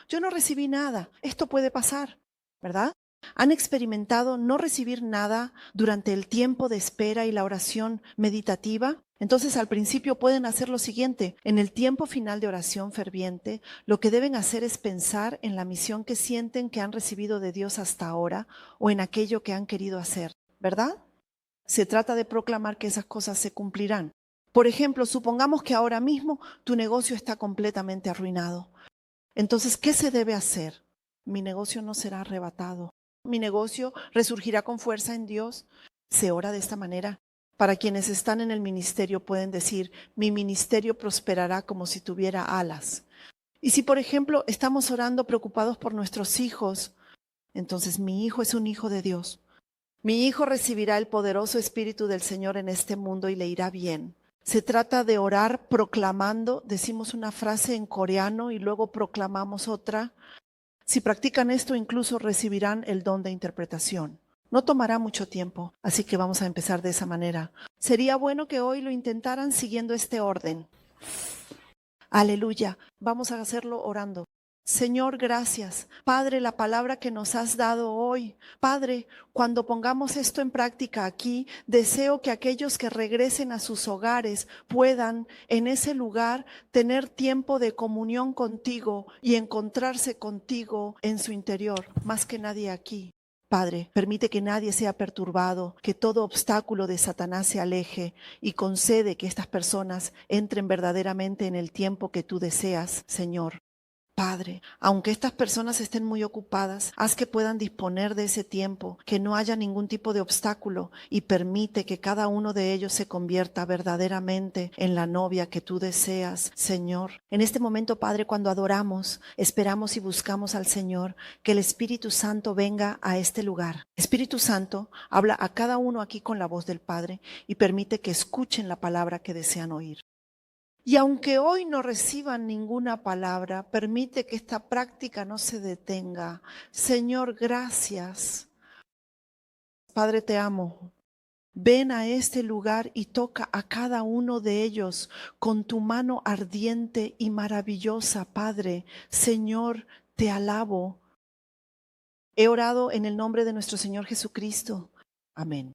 yo no recibí nada, esto puede pasar, ¿verdad? ¿Han experimentado no recibir nada durante el tiempo de espera y la oración meditativa? Entonces, al principio pueden hacer lo siguiente. En el tiempo final de oración ferviente, lo que deben hacer es pensar en la misión que sienten que han recibido de Dios hasta ahora o en aquello que han querido hacer, ¿verdad? Se trata de proclamar que esas cosas se cumplirán. Por ejemplo, supongamos que ahora mismo tu negocio está completamente arruinado. Entonces, ¿qué se debe hacer? Mi negocio no será arrebatado. Mi negocio resurgirá con fuerza en Dios. Se ora de esta manera. Para quienes están en el ministerio pueden decir, mi ministerio prosperará como si tuviera alas. Y si, por ejemplo, estamos orando preocupados por nuestros hijos, entonces mi hijo es un hijo de Dios. Mi hijo recibirá el poderoso Espíritu del Señor en este mundo y le irá bien. Se trata de orar proclamando, decimos una frase en coreano y luego proclamamos otra. Si practican esto, incluso recibirán el don de interpretación. No tomará mucho tiempo, así que vamos a empezar de esa manera. Sería bueno que hoy lo intentaran siguiendo este orden. Aleluya. Vamos a hacerlo orando. Señor, gracias. Padre, la palabra que nos has dado hoy. Padre, cuando pongamos esto en práctica aquí, deseo que aquellos que regresen a sus hogares puedan en ese lugar tener tiempo de comunión contigo y encontrarse contigo en su interior, más que nadie aquí. Padre, permite que nadie sea perturbado, que todo obstáculo de Satanás se aleje y concede que estas personas entren verdaderamente en el tiempo que tú deseas, Señor. Padre, aunque estas personas estén muy ocupadas, haz que puedan disponer de ese tiempo, que no haya ningún tipo de obstáculo y permite que cada uno de ellos se convierta verdaderamente en la novia que tú deseas, Señor. En este momento, Padre, cuando adoramos, esperamos y buscamos al Señor, que el Espíritu Santo venga a este lugar. Espíritu Santo, habla a cada uno aquí con la voz del Padre y permite que escuchen la palabra que desean oír. Y aunque hoy no reciban ninguna palabra, permite que esta práctica no se detenga. Señor, gracias. Padre, te amo. Ven a este lugar y toca a cada uno de ellos con tu mano ardiente y maravillosa, Padre. Señor, te alabo. He orado en el nombre de nuestro Señor Jesucristo. Amén.